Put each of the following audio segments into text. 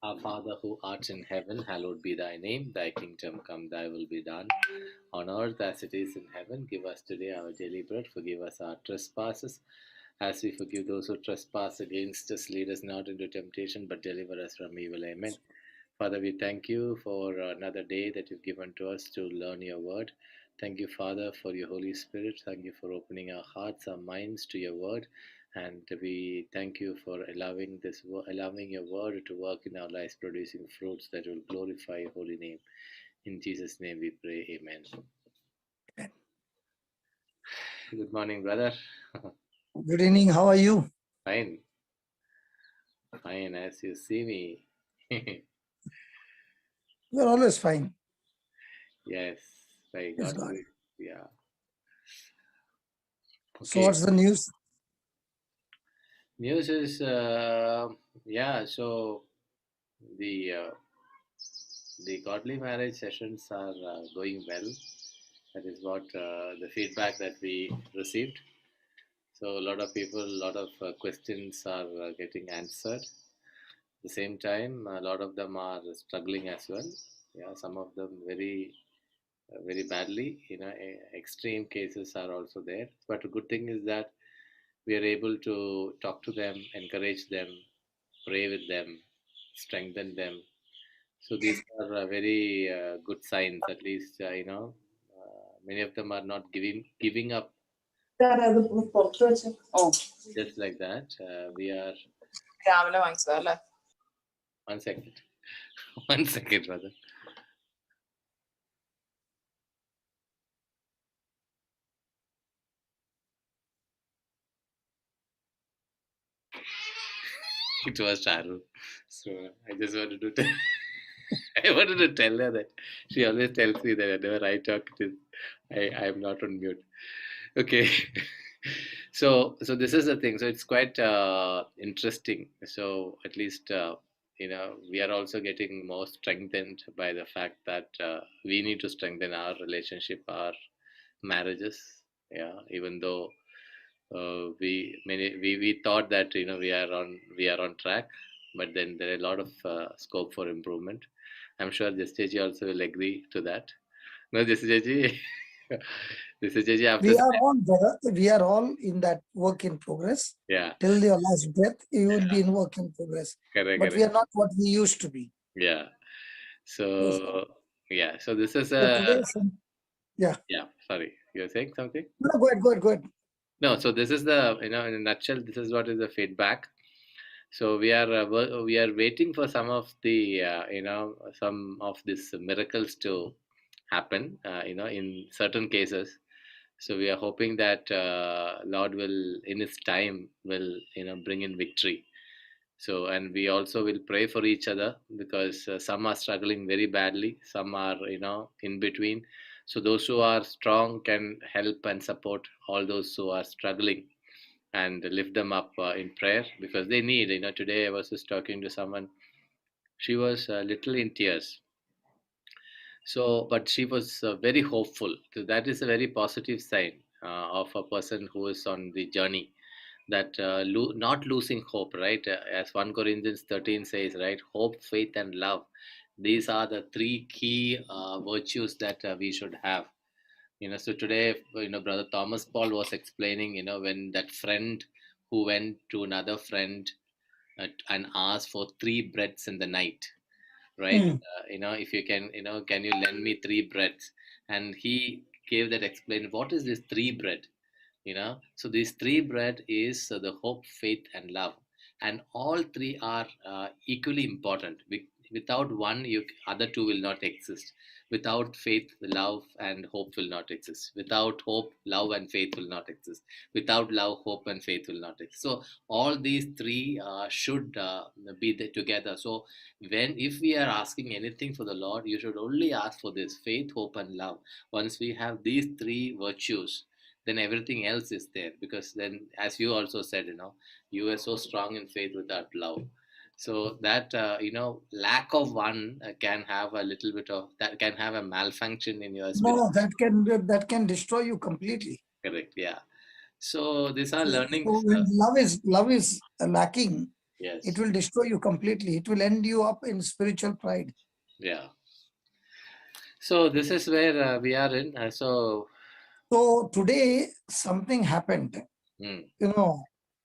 Our Father who art in heaven, hallowed be thy name. Thy kingdom come, thy will be done on earth as it is in heaven. Give us today our daily bread. Forgive us our trespasses as we forgive those who trespass against us. Lead us not into temptation, but deliver us from evil. Amen. Father, we thank you for another day that you've given to us to learn your word. Thank you, Father, for your Holy Spirit. Thank you for opening our hearts, our minds to your word. And we thank you for allowing your word to work in our lives, producing fruits that will glorify your holy name. In Jesus' name we pray. Amen. Good morning, brother. Good evening. How are you? Fine. Fine, as you see me. You're always fine. Yes, by Yes, God's God. grace. Yeah. So Okay. what's the news? News is, so the uh, the godly marriage sessions are going well. That is what the feedback that we received. So a lot of people, a lot of questions are getting answered. At the same time, a lot of them are struggling as well. Yeah, some of them very badly. Extreme cases are also there. But the good thing is that we are able to talk to them, encourage them, pray with them, strengthen them. So these are very good signs. At least many of them are not giving up Oh, just like that. We are രാവിലെ വാങ്ങിച്ചതല്ലേ? one second, one second, brother. It was Charu. So I just wanted to tell, I wanted to tell her that she always tells me that whenever I talk, I am not on mute. Okay. So this is the thing. So it's quite interesting. So at least we are also getting more strengthened by the fact that we need to strengthen our relationship, our marriages. Yeah, even though we thought that we are on track, but then there are a lot of scope for improvement. I'm sure Jasteji also will agree to that. No, Jasteji, Jasteji after We are all, brother. We are all in that work in progress. yeah, Till your last breath, you will be in work in progress. correct, But we correct. are not what we used to be. Yeah. Yes, God. So yeah, so this is So today, yeah. yeah. Sorry, you're saying something? No, go ahead, go ahead, go ahead. No. So this is the in a nutshell. This is what is the feedback. So we are waiting for some of the some of these miracles to happen. In certain cases. So we are hoping that Lord will, in His time, will bring in victory. So and we also will pray for each other because some are struggling very badly, some are in between. So those who are strong can help and support all those who are struggling and lift them up in prayer because they need. Today I was just talking to someone. She was little in tears. So, but she was very hopeful. So that is a very positive sign of a person who is on the journey. That not losing hope, right? As 1 Corinthians 13 says, right? Hope, faith, and love. These are the three key virtues that we should have. So today, Brother Thomas Paul was explaining, when that friend who went to another friend and asked for three breads in the night, right? If you can, can you lend me three breads? And he gave that explain what is this three bread. So these three bread is the hope, faith, and love, and all three are equally important. Without one, you other two will not exist. Without faith, love and hope will not exist. Without hope, love and faith will not exist. Without love, hope and faith will not exist. So all these three should be there together. So when if we are asking anything for the Lord, you should only ask for this faith, hope, and love. Once we have these three virtues, then everything else is there, because then, as you also said, you were so strong in faith without love. So that lack of one can have a little bit of that, can have a malfunction in your spirit. No, that can destroy you completely. Correct. Yeah. So these are learnings. So when love is lacking, Yes. It will destroy you completely. It will end you up in spiritual pride. Yeah. So this is where we are in. So today something happened. Mm, You know,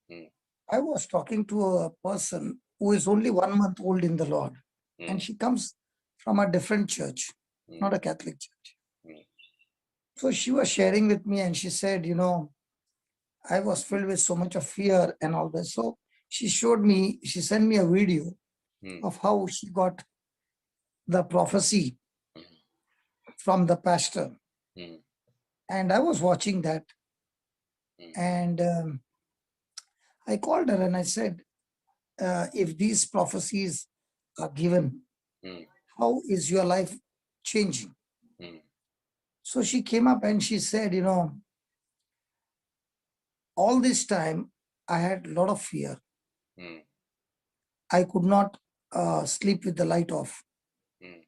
mm, I was talking to a person who is only 1 month old in the Lord, and mm, she comes from a different church, not mm, a Catholic church. mm, So she was sharing with me, and she said, I was filled with so much of fear and all this. So she sent me a video mm, of how she got the prophecy mm, from the pastor. mm, And I was watching that. mm, And I called her and I said, if these prophecies are given, mm, how is your life changing? mm, So she came up and she said, all this time I had a lot of fear. mm, I could not sleep with the light off. mm,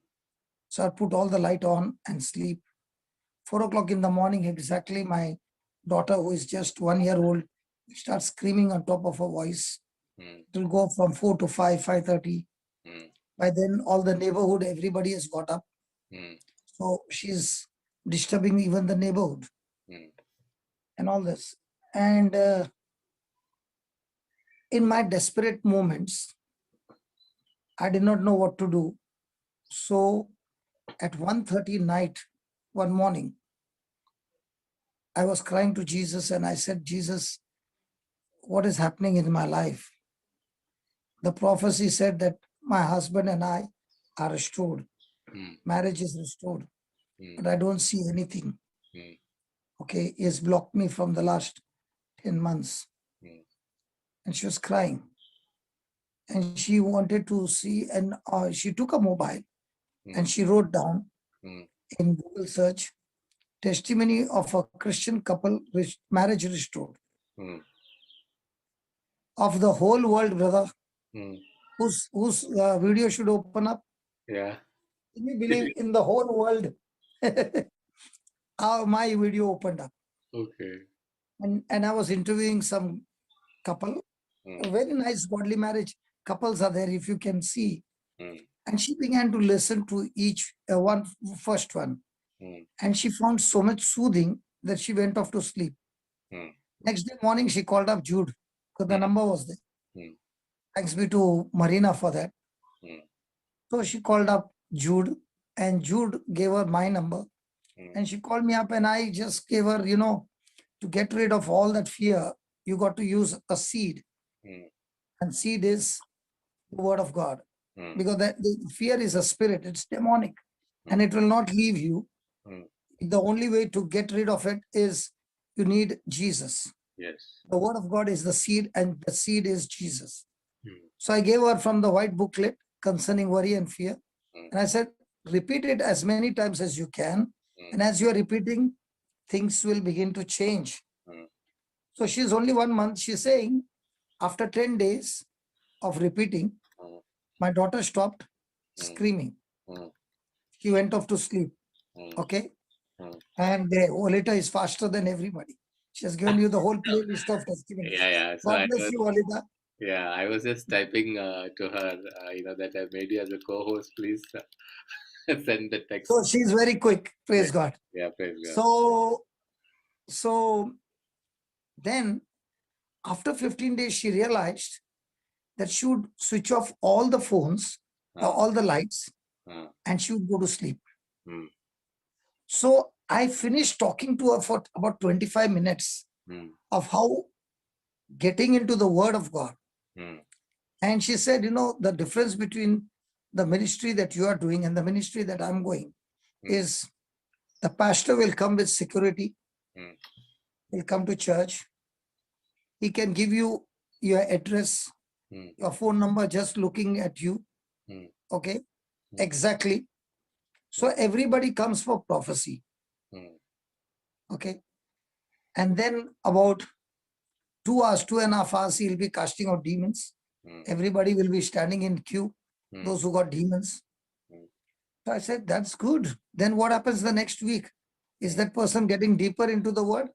So I put all the light on and sleep. 4 o'clock in the morning, exactly, my daughter, who is just 1 year old, starts screaming on top of her voice. mm, It will go from 4 to 5, 5:30. mm, By then, all the neighborhood, everybody has got up. mm, So she's disturbing even the neighborhood mm, and all this. And in my desperate moments, I did not know what to do. So at 1:30 night, one morning, I was crying to Jesus and I said, Jesus, what is happening in my life? The prophecy said that my husband and I are restored. mm, Marriage is restored, mm, but I don't see anything. mm, Okay, he has blocked me from the last 10 months. mm, And she was crying. And she wanted to see, and she took a mobile and mm, she wrote down mm, in Google search, testimony of a Christian couple, marriage restored. mm, Of the whole world, brother, mm. whose video should open up? Yeah. Can you believe in the whole world? How my video opened up. Okay. And I was interviewing some couple, a Mm, very nice godly marriage couples are there, if you can see. mm, And she began to listen to each first one. mm, And she found so much soothing that she went off to sleep. mm, Next day morning, she called up Jude because the mm, number was there. mm, Thanks be to Marina for that. mm, So she called up Jude and Jude gave her my number. mm, And she called me up and I just gave her, to get rid of all that fear, you got to use a seed. mm, And seed is the word of God. mm, Because the fear is a spirit, it's demonic, and mm, it will not leave you. mm. The only way to get rid of it is you need Jesus. Yes. The word of God is the seed, and the seed is Jesus. Mm, So I gave her from the white booklet concerning worry and fear. mm, And I said, repeat it as many times as you can. mm, And as you are repeating, things will begin to change. mm, So she's only 1 month. She's saying, after 10 days of repeating, mm, my daughter stopped mm, screaming. mm, She went off to sleep. mm, Okay. mm. And Olita is faster than everybody. She has given you the whole playlist of testimonies. Yeah, yeah. So God bless you, Olita. I was just typing to her, that I made you as a co-host. Please send the text. So she's very quick. Yeah, Praise God. yeah, praise God. So then after 15 days, she realized that she would switch off all the phones, Uh, all the lights, uh, and she would go to sleep. mm, So I finished talking to her for about 25 minutes mm, of how getting into the word of God. mm, And she said, the difference between the ministry that you are doing and the ministry that I'm going mm, is the pastor will come with security, mm, will come to church. He can give you your address, mm, your phone number, just looking at you. mm, Okay, mm, exactly. So everybody comes for prophecy. mm, Okay. And then about 2 hours, 2.5 hours, he'll be casting out demons. mm, Everybody will be standing in queue, mm, those who got demons. mm, So I said, that's good. Then what happens the next week? Is mm, that person getting deeper into the word?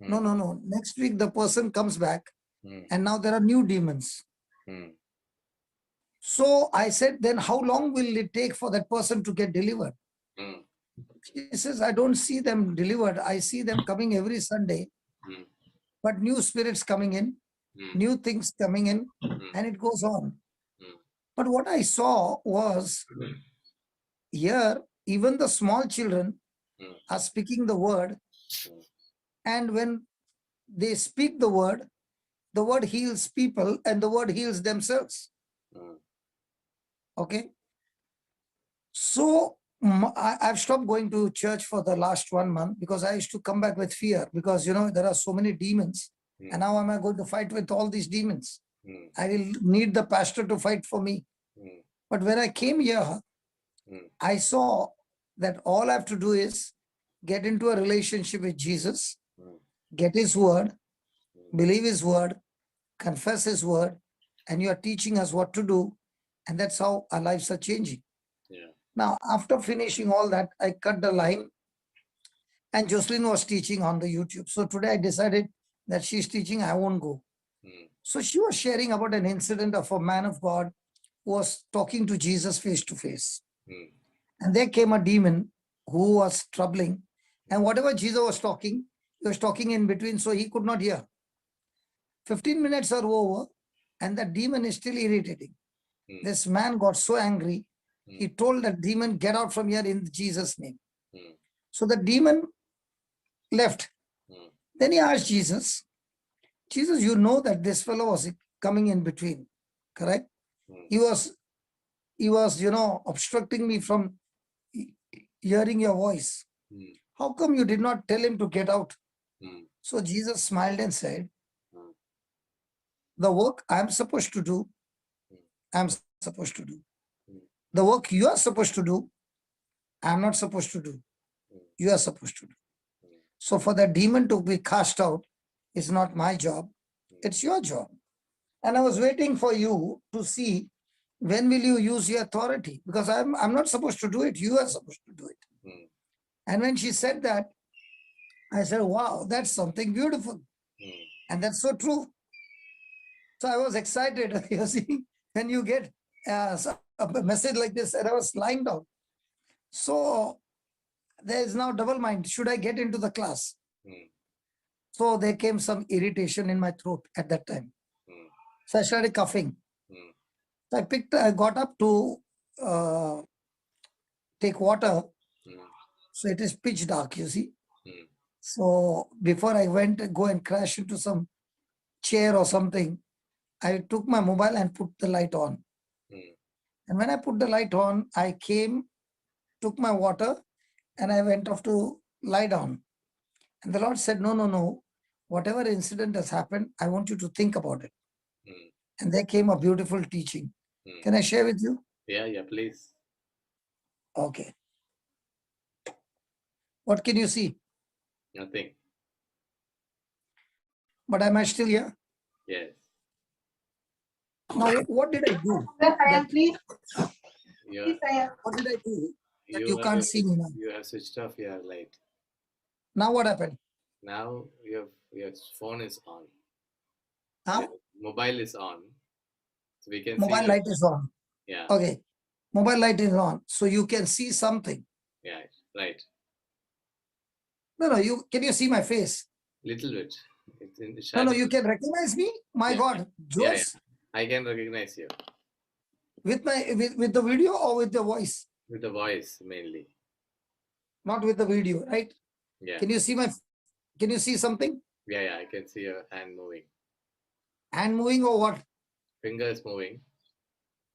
mm, No, no, no. Next week, the person comes back mm, and now there are new demons. mm, So I said, then how long will it take for that person to get delivered? Mm. He says, I don't see them delivered. I see them coming every Sunday, Mm. but new spirits coming in, Mm. new things coming in, Mm. and it goes on. Mm. But what I saw was here, even the small children Mm. are speaking the word, Mm. and when they speak the word heals people and the word heals themselves. Mm. Okay. So I've stopped going to church for the last 1 month because I used to come back with fear because, there are so many demons. And now am I going to fight with all these demons? Mm. I will need the pastor to fight for me. Mm. But when I came here, Mm. I saw that all I have to do is get into a relationship with Jesus, Mm. get his word, Mm. believe his word, confess his word, and you are teaching us what to do. And that's how our lives are changing. Yeah. Now, after finishing all that, I cut the line and Jocelyn was teaching on the YouTube. So today I decided that she's teaching, I won't go. Mm. So she was sharing about an incident of a man of God who was talking to Jesus face to face. Mm. And there came a demon who was troubling. And whatever Jesus was talking, he was talking in between, so he could not hear. 15 minutes are over, and the demon is still irritating. Mm. This man got so angry, he Mm. told that demon, get out from here in Jesus' name. Mm. So the demon left. Mm. Then he asked Jesus, Jesus, you know that this fellow was coming in between, correct? Mm. He was, obstructing me from hearing your voice. Mm. How come you did not tell him to get out? Mm. So Jesus smiled and said, Mm. the work I'm supposed to do, Mm. I'm supposed to do. Mm. The work you are supposed to do, I'm not supposed to do. Mm. You are supposed to do. Mm. So for the demon to be cast out is not my job. Mm. It's your job. And I was waiting for you to see when will you use your authority, because I'm not supposed to do it. You are supposed to do it. Mm. And when she said that, I said, wow, that's something beautiful. Mm. And that's so true. So I was excited. You see, when you get a message like this, and I was lying down. So there is now double mind. Should I get into the class? Mm. So there came some irritation in my throat at that time. Mm. So I started coughing. Mm. So I got up to uh, take water. Mm. So it is pitch dark, you see. Mm. So before I went to go and crash into some chair or something, I took my mobile and put the light on. Mm. And when I put the light on, I came, took my water, and I went off to lie down. And the Lord said, no, no, no. Whatever incident has happened, I want you to think about it. Mm. And there came a beautiful teaching. Mm. Can I share with you? Yeah, yeah, please. Okay. What can you see? Nothing. But am I still here? Yes. Now, what did I do? Please. You What did I do that you you have can't see me now? you have switched off your light. Now what happened? Now your phone is on. Huh? Your mobile is on. So we can see Mobile your light is on. yeah. Okay. Mobile light is on. So you can see something. Yeah, right. No, can you see my face? Little bit. It's in the No, shadow. you can recognize me? My Yeah. God. Yeah, Jose, I can recognize you with the video or with the voice? with the voice mainly. Not with the video, right? Yeah. Can you see something? Yeah, yeah. I can see your hand moving. Hand moving or what? Finger is moving.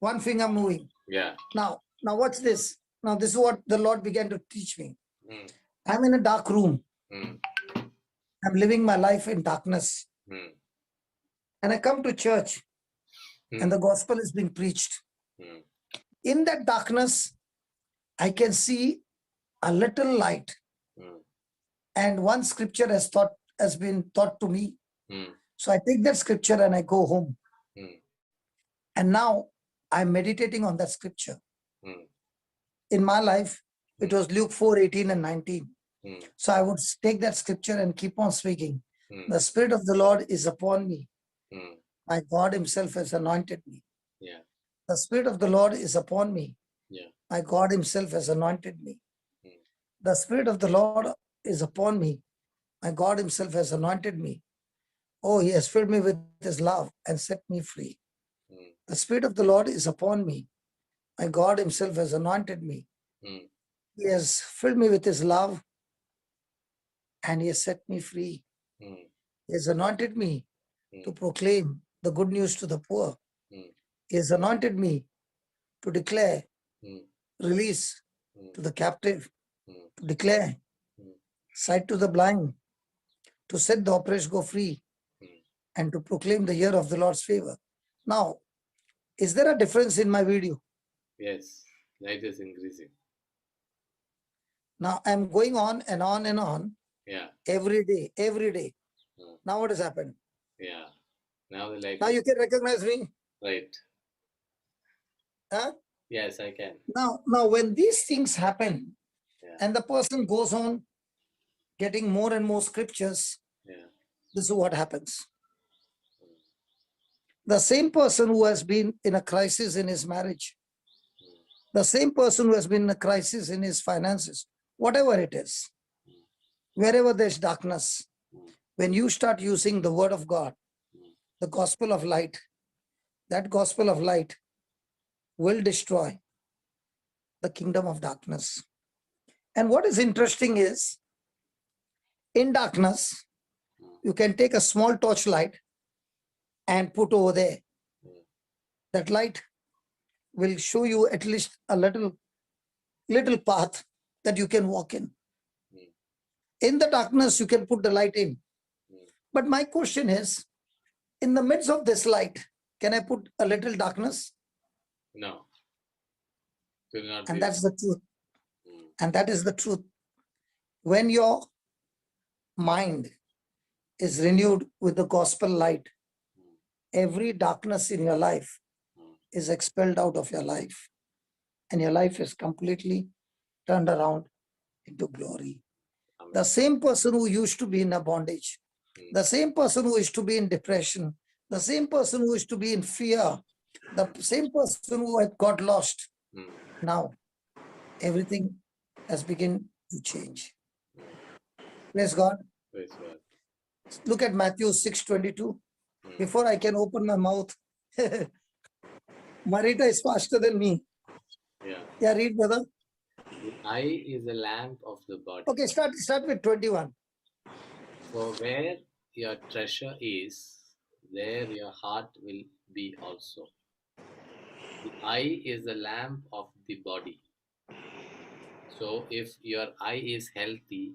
One finger moving. Yeah. Now what's this? Now this is what the Lord began to teach me. Mm. I'm in a dark room. Mm. I'm living my life in darkness. Mm. And I come to church and the gospel is being preached. Mm. In that darkness, I can see a little light. Mm. And one scripture has been taught to me. Mm. So I take that scripture and I go home. Mm. And now I'm meditating on that scripture. Mm. In my life, it was Luke 4:18 and 19. Mm. So I would take that scripture and keep on speaking. Mm. The Spirit of the Lord is upon me. Mm. My God himself has anointed me. Yeah. The Spirit of the Lord is upon me. Yeah. My God himself has anointed me. Mm. The Spirit of the Lord is upon me. My God himself has anointed me. Oh, he has filled me with his love and set me free. Mm. The Spirit of the Lord is upon me. My God himself has anointed me. Mm. He has filled me with his love and he has set me free. Mm. He has anointed me to proclaim the good news to the poor. Mm. He has anointed me to declare Mm. release to the captive, Mm. to declare Mm. sight to the blind, to set the oppressed go free, Mm. and to proclaim the year of the Lord's favor. Now, is there a difference in my video? Yes, light is increasing. Now I'm going on and on and on Yeah. every day, every day. Mm. Now what has happened? Yeah. Now the light Now is you can recognize me. right. Huh? Yes, I can. Now when these things happen, Yeah. and the person goes on getting more and more scriptures, Yeah. this is what happens. The same person who has been in a crisis in his marriage, the same person who has been in a crisis in his finances, whatever it is, wherever there's darkness, when you start using the word of God, the gospel of light, that gospel of light will destroy the kingdom of darkness. And what is interesting is, in darkness, you can take a small torchlight and put over there. That light will show you at least a little path that you can walk in. In the darkness, you can put the light in. But my question is, in the midst of this light, can I put a little darkness? No. Will not And be. that's the truth. And that is the truth. When your mind is renewed with the gospel light, every darkness in your life is expelled out of your life. And your life is completely turned around into glory. Amen. The same person who used to be in a bondage, the same person who used to be in depression, the same person who used to be in fear, the same person who had got lost, now everything has begun to change. Praise God. Praise God. Look at Matthew 6:22. Before I can open my mouth, Marita is faster than me. Yeah. Yeah, read, brother. The eye is the lamp of the body. Okay, start with 21. For where your treasure is, there your heart will be also. The eye is the lamp of the body. So if your eye is healthy,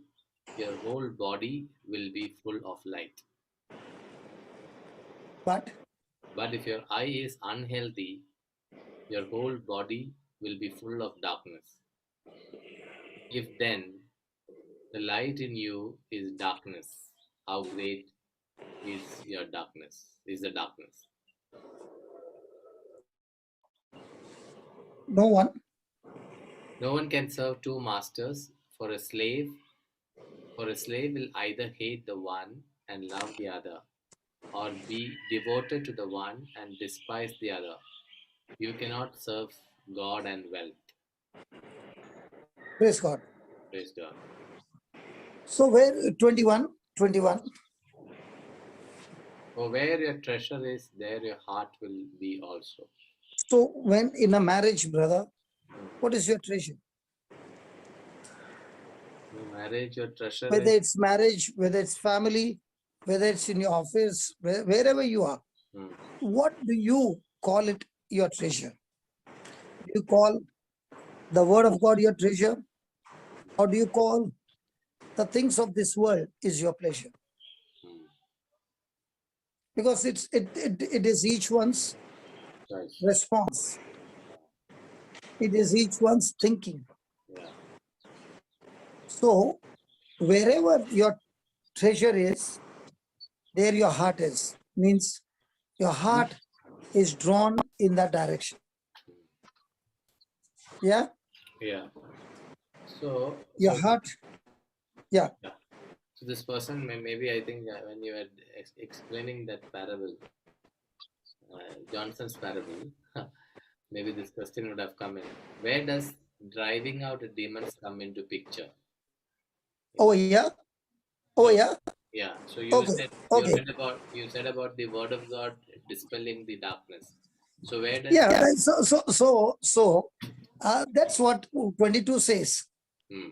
your whole body will be full of light. But if your eye is unhealthy, your whole body will be full of darkness. If then the light in you is darkness, how great is your darkness? Is the darkness? No one. No one can serve two masters, for a slave will either hate the one and love the other, or be devoted to the one and despise the other. You cannot serve God and wealth. Praise God. Praise God. So where 21. For where your treasure is, there your heart will be also. So when in a marriage, brother, what is your treasure? In marriage, your treasure Whether is. it's marriage, whether it's family, whether it's in your office, wherever you are, what do you call it your treasure? Do you call the word of God your treasure? Or do you call the things of this world is your pleasure? Because it is each one's response. It is each one's thinking. Yeah. So wherever your treasure is, there your heart is. Means your heart is drawn in that direction. Yeah? Yeah. So Your heart, yeah. So this person, maybe I think when you were explaining that parable, Johnson's parable, maybe this question would have come in. Where does driving out demons come into picture? Oh, yeah. Oh, So yeah. yeah, so Okay. Okay. you said about the word of God dispelling the darkness. So where does Yeah. That's what 22 says. hmm,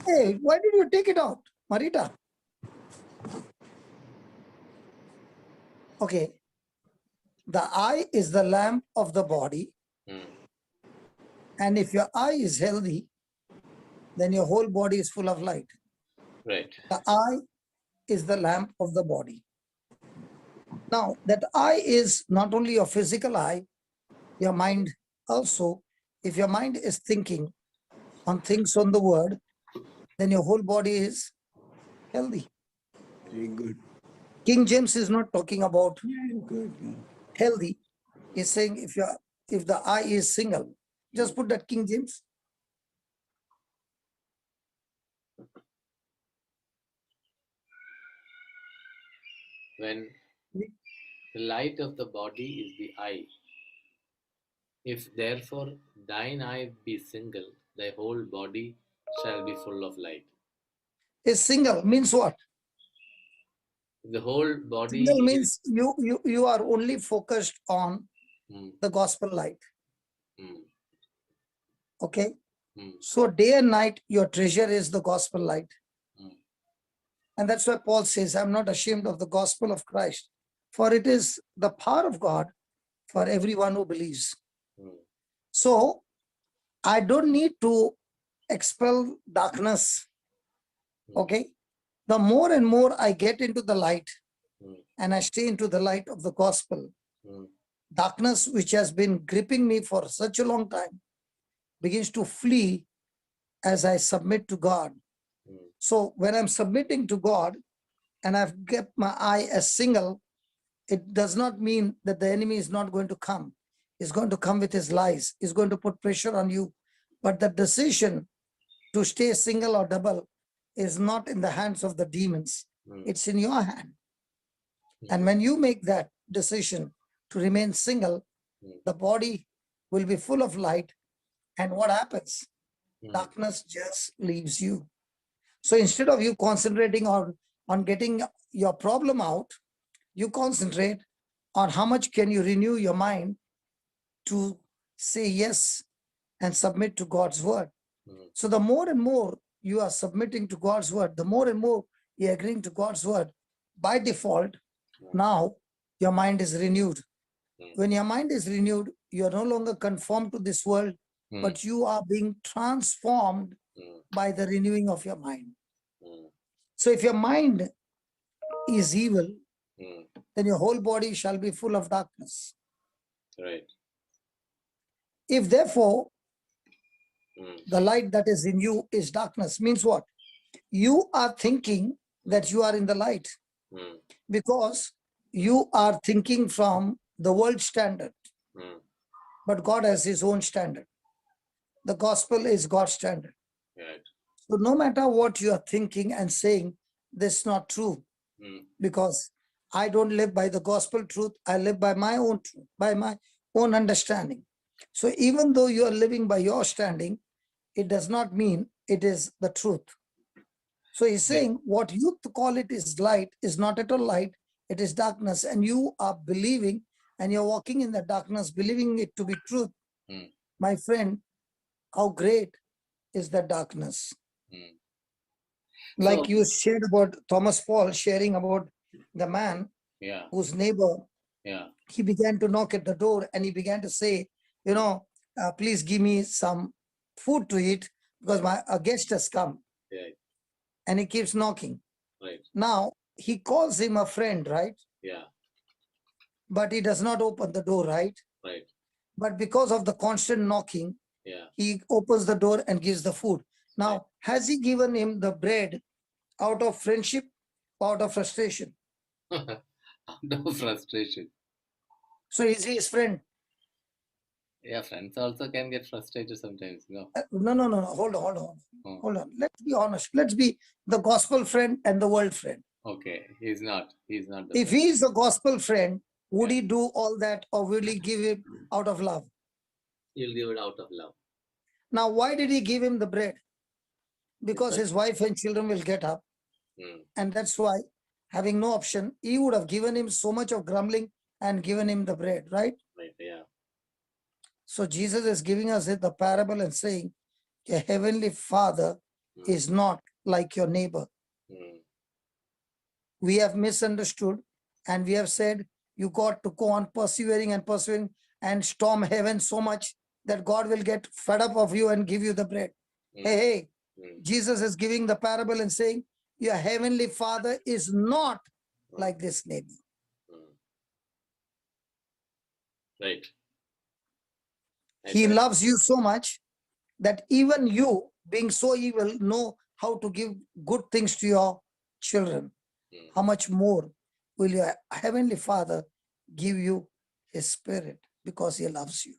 Hey, why did you take it out, Marita? Okay. The eye is the lamp of the body. hmm, And if your eye is healthy, then your whole body is full of light. right? The eye is the lamp of the body. Now, that eye is not only your physical eye, your mind also. If your mind is thinking on things on the word, then your whole body is healthy. Very good. King James is not talking about Yeah, good. Yeah. healthy. He's saying if the eye is single, just put that King James. When the light of the body is the eye. If therefore thine eye be single, thy whole body shall be full of light. Is single means what? If the whole body Single is means you are only focused on hmm, the gospel light. hmm, Okay. hmm, So day and night, your treasure is the gospel light. hmm, And that's why Paul says, I'm not ashamed of the gospel of Christ, for it is the power of God for everyone who believes. hmm, So I don't need to expel darkness. Okay. The more and more I get into the light hmm, and I stay into the light of the gospel, hmm, darkness, which has been gripping me for such a long time, begins to flee as I submit to God. hmm, So when I'm submitting to God and I've kept my eye as single, it does not mean that the enemy is not going to come. He's going to come with his lies. He's going to put pressure on you. But the decision to stay single or double is not in the hands of the demons. hmm, It's in your hand. hmm, And when you make that decision to remain single, hmm, the body will be full of light. And what happens? hmm, Darkness just leaves you. So instead of you concentrating on getting your problem out, you concentrate on how much can you renew your mind to say yes and submit to God's word. hmm, So the more and more you are submitting to God's word, the more and more you're agreeing to God's word, by default, now your mind is renewed. hmm, When your mind is renewed, you are no longer conformed to this world, hmm, but you are being transformed hmm, by the renewing of your mind. hmm, So if your mind is evil, hmm, then your whole body shall be full of darkness. right. If therefore Hmm, the light that is in you is darkness, means what? You are thinking that you are in the light hmm, because you are thinking from the world standard, hmm, but God has his own standard. The gospel is God's standard. right. So no matter what you are thinking and saying, this is not true, Hmm, because I don't live by the gospel truth. I live by my own truth, by my own understanding. So even though you are living by your standing, it does not mean it is the truth. So he's saying what you call it is light is not at all light, it is darkness. And you are believing and you're walking in the darkness, believing it to be truth. hmm, My friend, how great is the darkness? hmm. So Like you shared about Thomas Paul sharing about the man yeah, whose neighbor, yeah, he began to knock at the door and he began to say, you know, please give me some food to eat because a guest has come, right, and he keeps knocking. right, Now he calls him a friend, right? yeah, But he does not open the door, right? right, But because of the constant knocking, yeah. he opens the door and gives the food. Right. Now, has he given him the bread out of friendship or out of frustration? Out of frustration. So is he his friend? Yeah, friends also can get frustrated sometimes. No. No. Hold on. Oh, Hold on. Let's be honest. Let's be the gospel friend and the world friend. okay. He's not. He's not the If friend. he is the gospel friend, would Yeah. he do all that or will he give it out of love? You'll give it out of love. Now, why did he give him the bread? Because his wife and children will get up. And that's why, having no option, he would have given him so much of grumbling and given him the bread, right? Right, yeah. So Jesus is giving us the parable and saying, your heavenly Father is not like your neighbor. We have misunderstood and we have said, you got to go on persevering and persevering and storm heaven so much that God will get fed up of you and give you the bread. Hey, Jesus is giving the parable and saying, your heavenly Father is not like this neighbor. Right. He loves you so much that even you, being so evil, know how to give good things to your children. How much more will your heavenly Father give you his spirit because he loves you?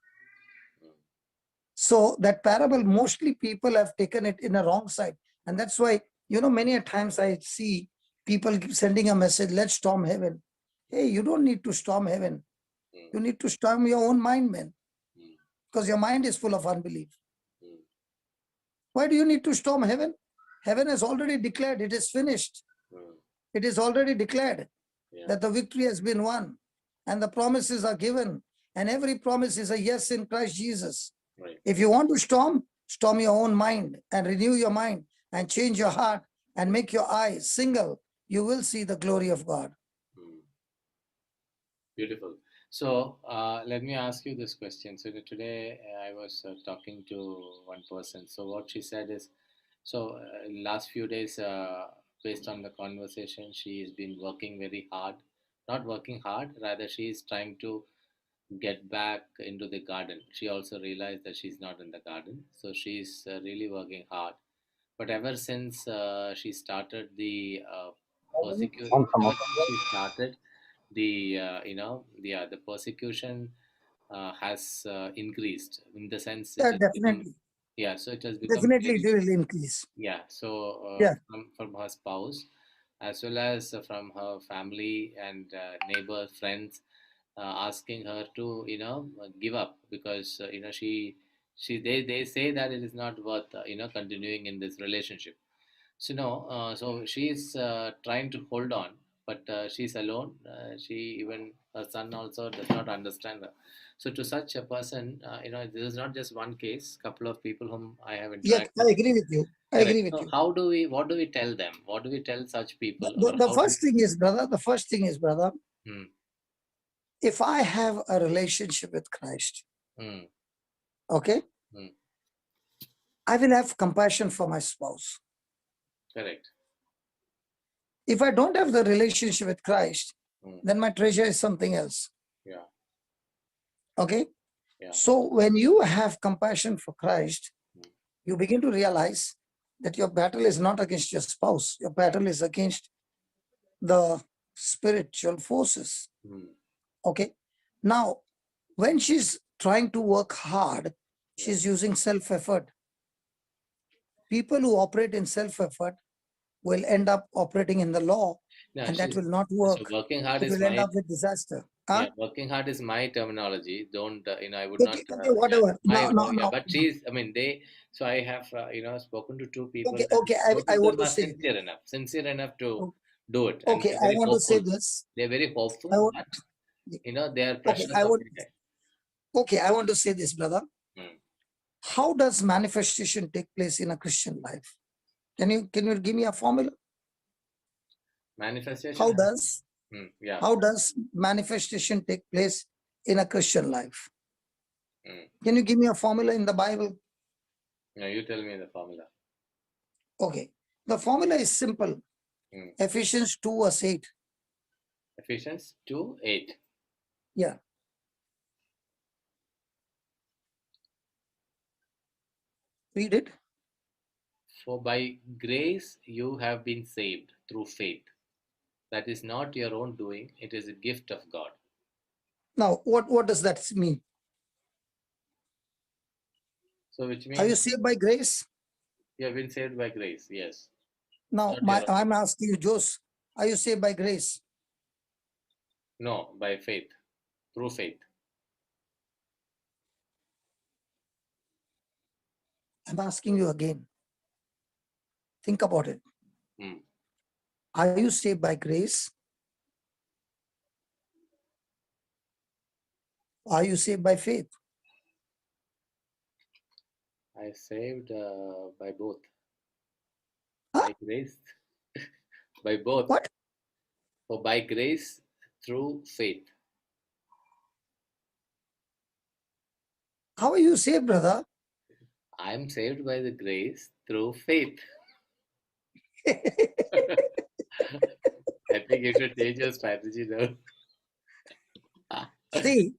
So that parable, mostly people have taken it in a wrong side. And that's why, many a times I see people sending a message, let's storm heaven. Hey, you don't need to storm heaven. You need to storm your own mind, man. Because your mind is full of unbelief. Why do you need to storm heaven? Heaven has already declared it is finished. It is already declared that the victory has been won and the promises are given. And every promise is a yes in Christ Jesus. Right. If you want to storm your own mind and renew your mind and change your heart and make your eyes single, you will see the glory of God. Beautiful. So let me ask you this question. So today I was talking to one person. So what she said is, so last few days, based on the conversation, she has been working very hard. Not working hard, rather she is trying to get back into the garden. She also realized that she's not in the garden. So she's really working hard. But ever since she started the persecution, ever since she started the the persecution has increased, in the sense it Yeah, has become, definitely. yeah, so it has become Definitely it very, will increase. yeah, so Yeah. from her spouse as well as from her family and neighbors, friends, asking her to give up, because they say that it is not worth continuing in this relationship. So no, so she's trying to hold on, but she's alone. She, even her son also does not understand her. So to such a person, this is not just one case. Couple of people whom I have Yeah, interacted. I agree with you. I Correct. agree with So you. what do we tell them? What do we tell such people, or The how do first thing is, brother, we? if I have a relationship with Christ, Hmm. okay, Hmm. I will have compassion for my spouse. Correct. If I don't have the relationship with Christ, Hmm. then my treasure is something else. Yeah. Okay. Yeah. So when you have compassion for Christ, Hmm. you begin to realize that your battle is not against your spouse. Your battle is against the spiritual forces. Hmm. Okay. Now, when she's trying to work hard, she's using self-effort. People who operate in self-effort will end up operating in the law, No, and that she's will not so work. working hard It is will end my, up with disaster. yeah, Huh? working hard is my terminology. Don't I would not, Okay, okay, yeah, whatever. my No, no, yeah. no. But she's, I mean, they. So I have spoken to two people, Okay, and okay. both I of want them to are say, sincere enough to do it, and okay, they're I very want to say hopeful. this. They're very hopeful, I want, but they are okay, pressures of the day. I want to say this, brother. Hmm. How does manifestation take place in a Christian life? Can you give me a formula? Manifestation. How does Yeah. manifestation take place in a Christian life? Hmm. Can you give me a formula in the Bible? No, you tell me the formula. Okay. The formula is simple. Hmm. Ephesians 2 verse 8. Ephesians 2:8. Yeah. Read it. For by grace you have been saved through faith. That is not your own doing, it is a gift of God. Now, what does that mean? So which Are you means saved by grace? you have been saved by grace, yes. Now, Not your own I'm doing. asking you, Jose, are you saved by grace? No, by faith, through faith. I'm asking you again. Think about it. Hmm. Are you saved by grace? Are you saved by faith? I saved by both. Huh? By grace, by both. What? Or by grace through faith. How are you saved, brother? I am saved by the grace through faith. I think you should change your strategy now. See,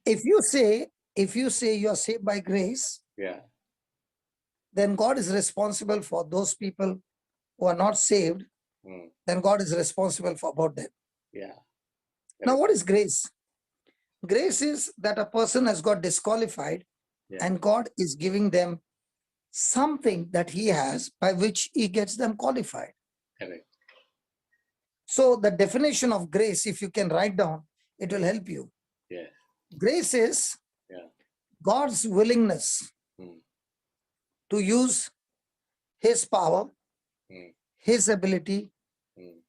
if you say you're saved by grace, Yeah. then God is responsible for those people who are not saved. Hmm. Then God is responsible for about them. Yeah. Now, what is grace? Grace is that a person has got disqualified, Yeah. and God is giving them something that he has by which he gets them qualified. Correct. So the definition of grace, if you can write down, it will help you. Yeah. Grace is Yeah. God's willingness Hmm. to use his power, Hmm. his ability Hmm.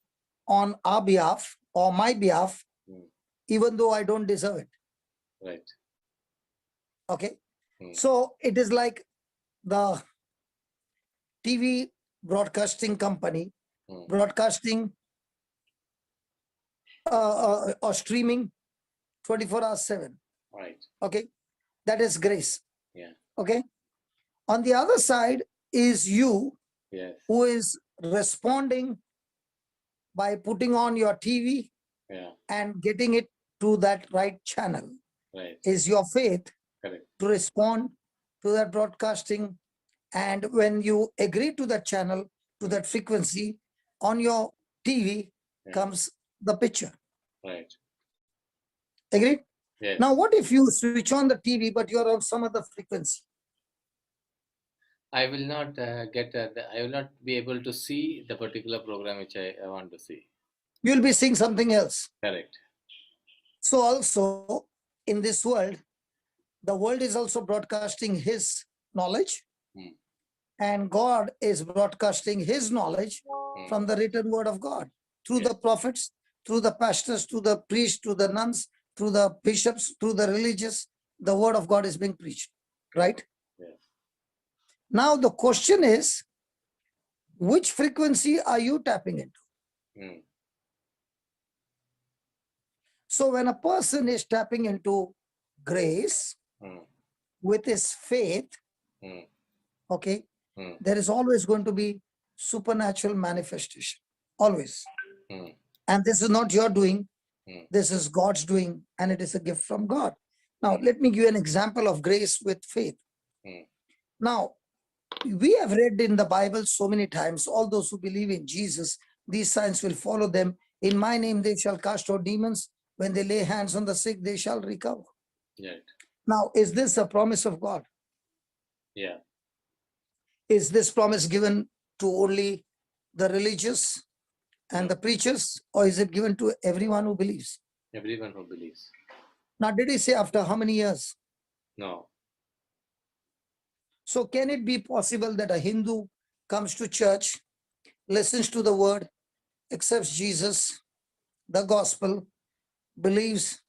on our behalf or my behalf, Hmm. even though I don't deserve it. Right. Okay. Hmm. So it is like the TV broadcasting company Hmm. broadcasting or streaming 24 hours 7. Right. Okay. That is grace. Yeah. Okay. On the other side is you Yes. who is responding by putting on your TV Yeah. and getting it to that right channel. Right. Is your faith Correct. to respond to that broadcasting. And when you agree to that channel, to that frequency, on your TV Yeah. comes the picture. Right. Agreed? Yes. Now, what if you switch on the TV, but you're on some other frequency? I will not I will not be able to see the particular program which I want to see. You'll be seeing something else. Correct. So also in this world, the world is also broadcasting his knowledge, Hmm. and God is broadcasting his knowledge Hmm. from the written word of God through Yes. the prophets, through the pastors, through the priests, through the nuns, through the bishops, through the religious. The word of God is being preached, right? Yes. Now the question is, which frequency are you tapping into? Hmm. So when a person is tapping into grace Hmm. with his faith, Hmm. okay, Hmm. there is always going to be supernatural manifestation, always. Hmm. And this is not your doing, Hmm. this is God's doing, and it is a gift from God. Now, let me give you an example of grace with faith. Hmm. Now, we have read in the Bible so many times, all those who believe in Jesus, these signs will follow them. In my name, they shall cast out demons. When they lay hands on the sick, they shall recover. Right. Now, is this a promise of God? Yeah. Is this promise given to only the religious and No. the preachers, or is it given to everyone who believes? Everyone who believes. Now, did he say after how many years? No. So can it be possible that a Hindu comes to church, listens to the word, accepts Jesus, the gospel, believes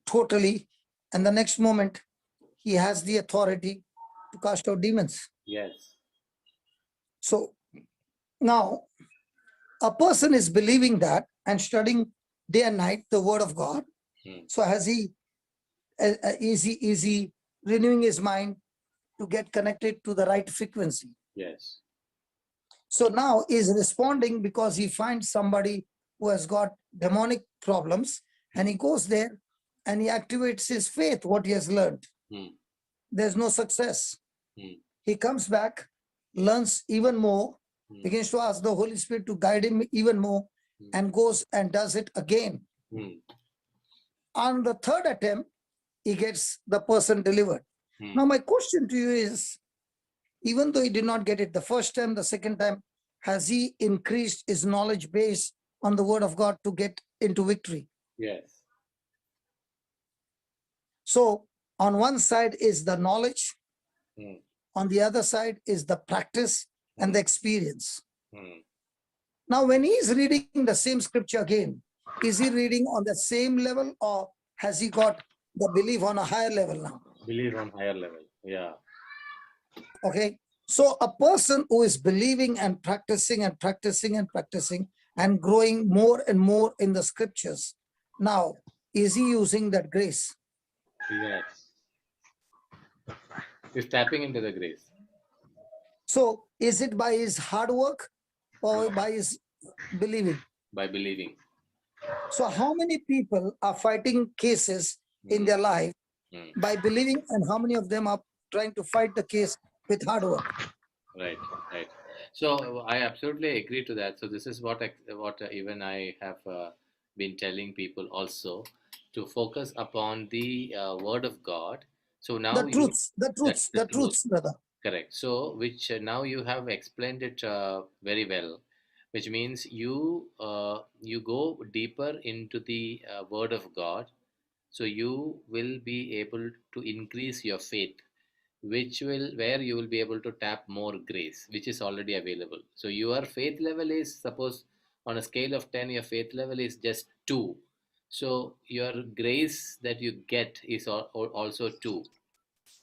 totally, and the next moment he has the authority to cast out demons? Yes. So now a person is believing that and studying day and night the word of God. Hmm. So is he renewing his mind to get connected to the right frequency? Yes. So now is responding because he finds somebody who has got demonic problems, and he goes there and he activates his faith, what he has learned. Hmm. There's no success. Hmm. He comes back, learns even more, Hmm. begins to ask the Holy Spirit to guide him even more, and goes and does it again. Hmm. On the third attempt, he gets the person delivered. Hmm. Now, my question to you is, even though he did not get it the first time, the second time, has he increased his knowledge base on the word of God to get into victory? Yes. So on one side is the knowledge, Hmm. On the other side is the practice and the experience. Hmm. Now, when he is reading the same scripture again, is he reading on the same level or has he got the belief on a higher level now? Believe on higher level. Yeah. Okay. So a person who is believing and practicing and practicing and practicing and growing more and more in the scriptures. Now, is he using that grace? Yes. He's tapping into the grace. So is it by his hard work or by his believing? By believing. So how many people are fighting cases in Hmm. their life Hmm. by believing, and how many of them are trying to fight the case with hard work? Right, right. So I absolutely agree to that. So this is what even I have been telling people also to focus upon the word of God. So now The you truths, the that's truths, the the truth. truths, brother. Correct. So, which now you have explained it very well, which means you go deeper into the Word of God, so you will be able to increase your faith, which will where you will be able to tap more grace, which is already available. So your faith level is, suppose on a scale of 10, your faith level is just 2. So your grace that you get is also 2.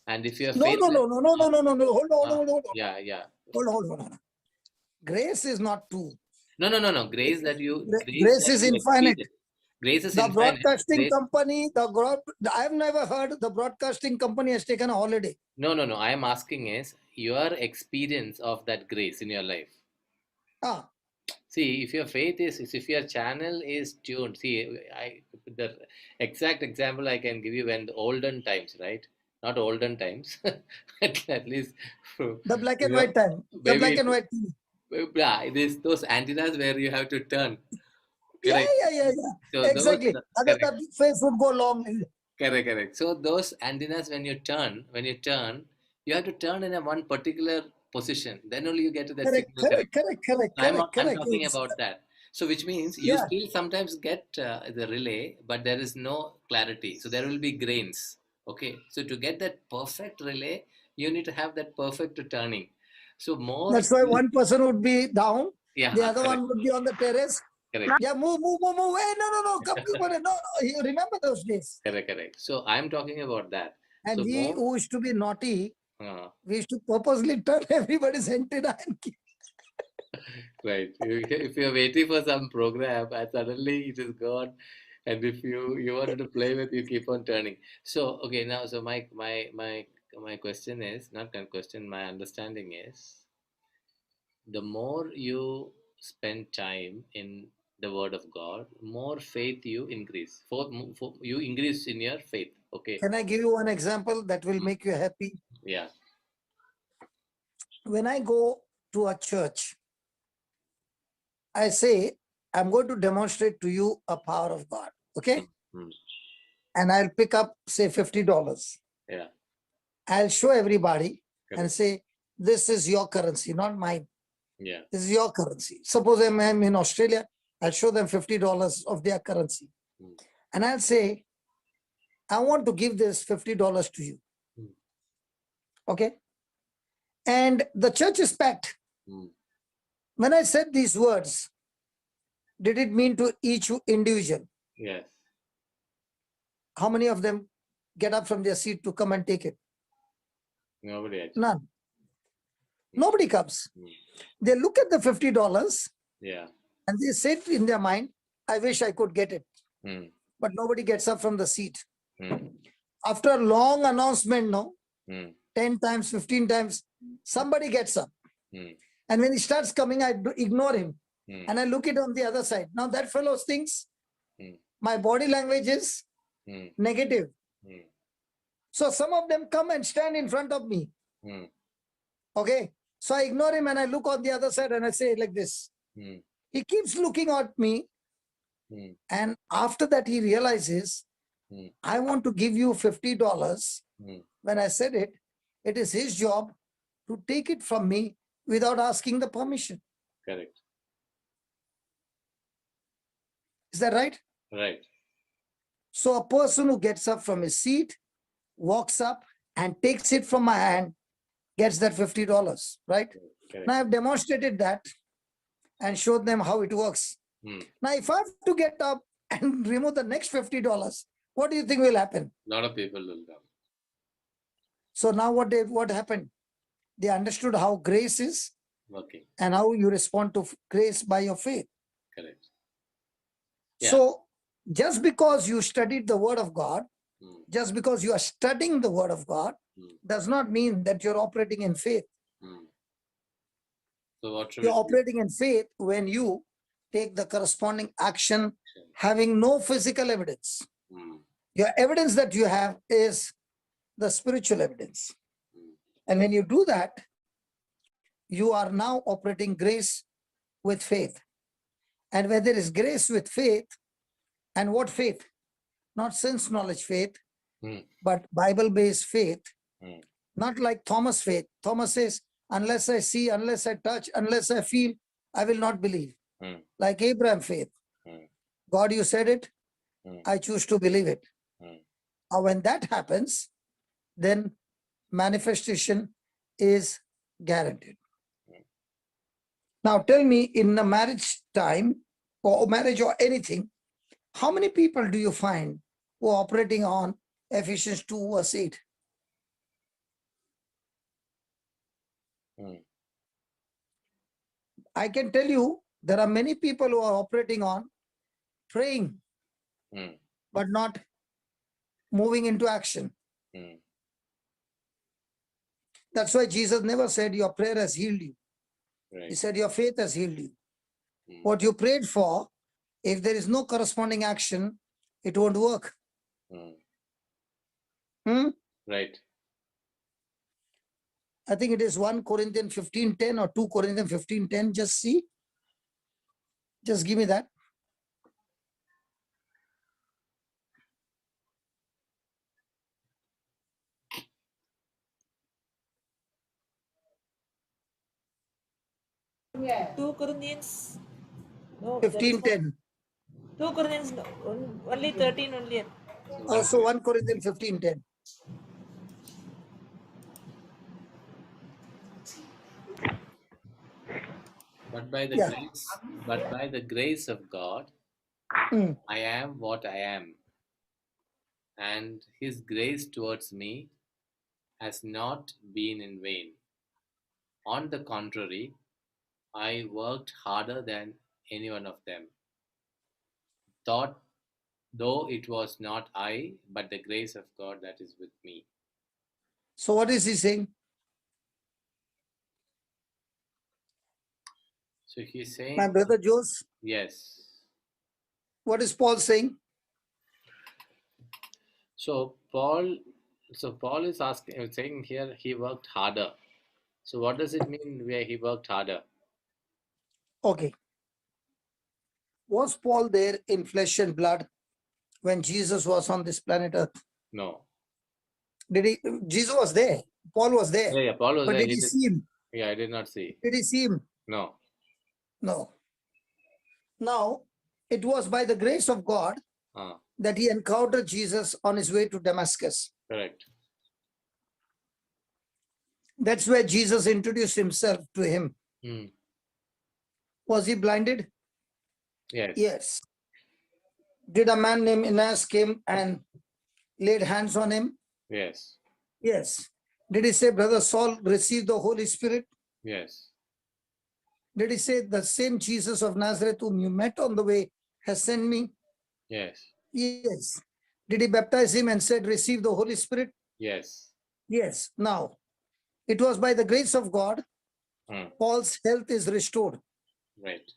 And if your No, faith no, level, no, no, no, no, no, no, no. Hold on, hold on, hold on. yeah, yeah. Hold on. Grace is not two. No. Grace Grace that is you infinite. experience. Grace is The infinite. broadcasting Grace. company, I've never heard the broadcasting company has taken a holiday. No. I am asking is your experience of that grace in your life. Ah, See, if your faith is if your channel is tuned. See, the exact example I can give you when the olden times, right? Not olden times, at least the black you and know, white time, the black maybe and white TV. yeah, this those antennas where you have to turn. Yeah, Correct. yeah. So those Exactly. Other correct. the face would go long. Correct. So those antennas, when you turn, you have to turn in a one particular position. Then only you get to that signal correct. I'm Correct. talking about that. So which means you Yeah, still sometimes get the relay, but there is no clarity. So there will be grains. Okay. So to get that perfect relay, you need to have that perfect turning. So more, that's why one person would be down, the yeah, other correct, one would be on the terrace. correct, Yeah, move. Hey, no, come on. No. You remember those days? correct. So I'm talking about that. And So we more. who used to be naughty, Uh, we used to purposely turn everybody's antenna and keep. Right. If you're waiting for some program and suddenly it is gone, and if you wanted to play with, you keep on turning. So okay, now so my question is not kind of question. My understanding is the more you spend time in the Word of God, more faith you increase. For you increase in your faith. Okay. Can I give you one example that will make you happy? Yeah. When I go to a church, I say, I'm going to demonstrate to you a power of God. Okay. Mm. And I'll pick up, say, $50. Yeah. I'll show everybody and Correct. say, this is your currency, not mine. Yeah. This is your currency. Suppose I'm in Australia, I'll show them $50 of their currency. Mm. And I'll say, I want to give this $50 to you. Mm. Okay. And the church is packed. Mm. When I said these words, did it mean to each individual? Yes. How many of them get up from their seat to come and take it? Nobody actually. None. Nobody comes. Mm. They look at the $50 Yeah. and they say in their mind, I wish I could get it. Mm. But nobody gets up from the seat. Mm. After a long announcement, no, Mm. 10 times, 15 times, somebody gets up. Mm. And when he starts coming, I ignore him. Mm. And I look it on the other side. Now that fellow thinks Mm. my body language is Mm. negative. Mm. So some of them come and stand in front of me. Mm. Okay. So I ignore him and I look on the other side and I say like this. Mm. He keeps looking at me. Mm. And after that, he realizes, Mm. I want to give you $50. Mm. When I said it, it is his job to take it from me without asking the permission. Correct. Is that right? Right. So a person who gets up from his seat, walks up and takes it from my hand, gets that $50, right? Correct. Now I've demonstrated that and showed them how it works. Now, if I have to get up and remove the next $50, what do you think will happen? A lot of people will come. So now what happened? They understood how grace is Working. and how you respond to grace by your faith. Correct. Yeah. So just because you studied the word of God, Mm. just because you are studying the word of God, does not mean that you're operating in faith. Mm. So what should You're we do? operating in faith when you take the corresponding action having no physical evidence. Mm. Your evidence that you have is the spiritual evidence. Mm. And when you do that, you are now operating grace with faith. And where there is grace with faith, and what faith? Not sense knowledge faith, Mm. but Bible-based faith. Mm. Not like Thomas' faith. Thomas says, unless I see, unless I touch, unless I feel, I will not believe. Mm. Like Abraham faith. Mm. God, you said it, Mm. I choose to believe it. Mm. Now, when that happens, then manifestation is guaranteed. Mm. Now, tell me, in a marriage time or marriage or anything, how many people do you find who are operating on Ephesians 2 verse 8? Mm. I can tell you there are many people who are operating on praying, Mm. but not moving into action. Mm. That's why Jesus never said your prayer has healed you. He Right. said your faith has healed you. Mm. What you prayed for, if there is no corresponding action, it won't work. Mm. Hmm? Right. I think it is 1 Corinthians 15:10 or 2 Corinthians 15:10. Just see. Just give me that. Yeah. 2 Corinthians. No, that is not 15:10. 2 Corinthians. No, only 13 only. So Also 1 Corinthians 15:10. but by the Yeah. grace of God, Hmm. I am what I am, and His grace towards me has not been in vain. On the contrary, I worked harder than any one of them. Thought, though it was not I, but the grace of God that is with me. So what is he saying? So he's My saying, brother Jose, yes. what is Paul saying? So Paul is asking, saying here he worked harder. So what does it mean where he worked harder? Okay. Was Paul there in flesh and blood when Jesus was on this planet Earth? No. Did he? Jesus was there. Paul was there. Yeah, Paul was But there. did he see him? Yeah, I did not see. Did he see him? No. No. Now, it was by the grace of God that he encountered Jesus on his way to Damascus. Correct. That's where Jesus introduced himself to him. Hmm. Was he blinded? Yes. Yes. Did a man named Enas came and laid hands on him? Yes. Yes. Did he say, Brother Saul, receive the Holy Spirit? Yes. Did he say, the same Jesus of Nazareth whom you met on the way has sent me? Yes. Yes. Did he baptize him and said, receive the Holy Spirit? Yes. Yes. Now, it was by the grace of God, Paul's health is restored. Right.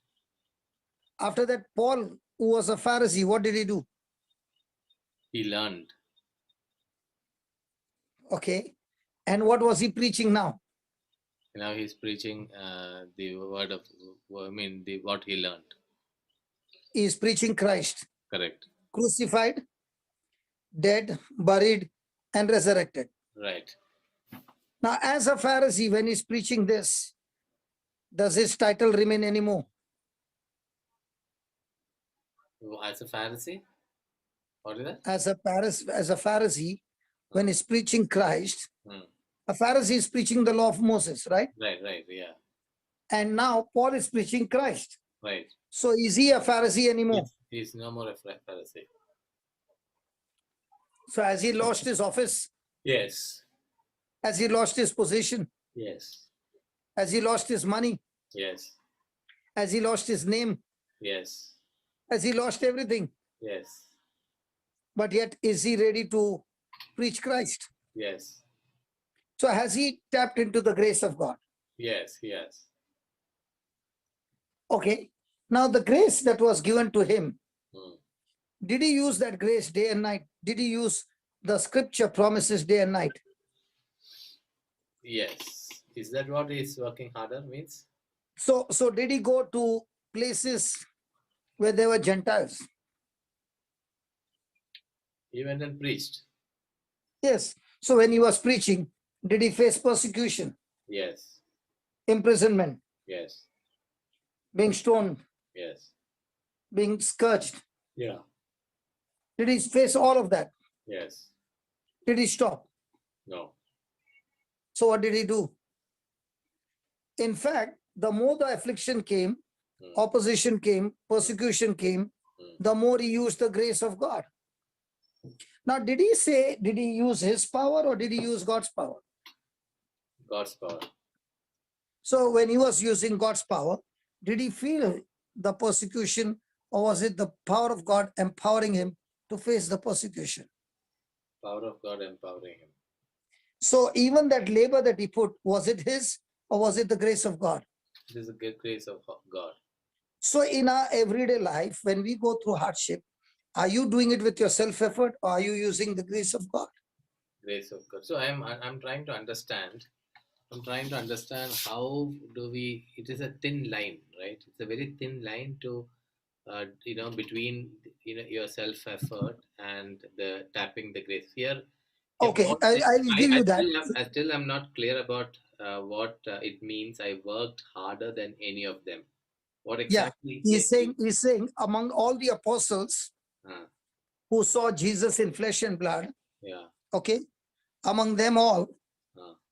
After that, Paul, who was a Pharisee, what did he do? He learned. Okay. And what was he preaching now? Now he's preaching the word of, what he learned. He is preaching Christ, Correct. crucified, dead, buried, and resurrected. Right. Now, as a Pharisee, when he's preaching this, does his title remain anymore? As a Pharisee? What is that? As a Pharisee, when he's preaching Christ, A Pharisee is preaching the law of Moses, right? Right, yeah, And now Paul is preaching Christ. right. So is he a Pharisee anymore? He's no more a Pharisee. So has he lost his office? Yes, Has he lost his position? yes, Has he lost his money? yes, Has he lost his name? yes, Has he lost everything? yes, But yet is he ready to preach Christ? yes, So has he tapped into the grace of God? yes, yes. Okay. Now the grace that was given to him, Hmm. did he use that grace day and night? Did he use the scripture promises day and night? Yes. Is that what is working harder means? So did he go to places where there were Gentiles? He went and preached. Yes. So when he was preaching, did he face persecution, Yes, imprisonment, yes, being stoned, yes. being scourged? Yeah, Did he face all of that? yes. Did he stop? No. So what did he do? In fact, the more the affliction came, Hmm. opposition came, persecution came, Hmm. the more he used the grace of God. Now, did he use his power or did he use God's power? God's power. So when he was using God's power, did he feel the persecution or was it the power of God empowering him to face the persecution? Power of God empowering him. So even that labor that he put, was it his or was it the grace of God? It is the grace of God. So in our everyday life, when we go through hardship, are you doing it with your self-effort or are you using the grace of God? Grace of God. So I'm trying to understand. I'm trying to understand how do we. It is a thin line, right? It's a very thin line to, between your self effort and the tapping the grace. Here, Okay, what I'll give you that. I still am not clear about what it means. I worked harder than any of them. What Yeah, exactly? he's saying among all the apostles who saw Jesus in flesh and blood, Yeah. okay, among them all,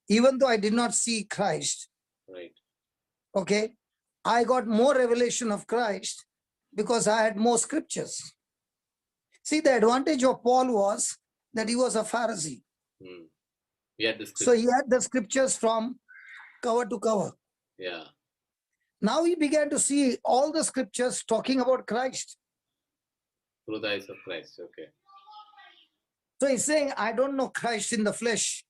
even though I did not see Christ, Right. okay, I got more revelation of Christ because I had more scriptures. See, the advantage of Paul was that he was a Pharisee. Hmm. He had the So scripture. he had the scriptures from cover to cover. Yeah. Now he began to see all the scriptures talking about Christ. Through the eyes of Christ. Okay. So he's saying, I don't know Christ in the flesh,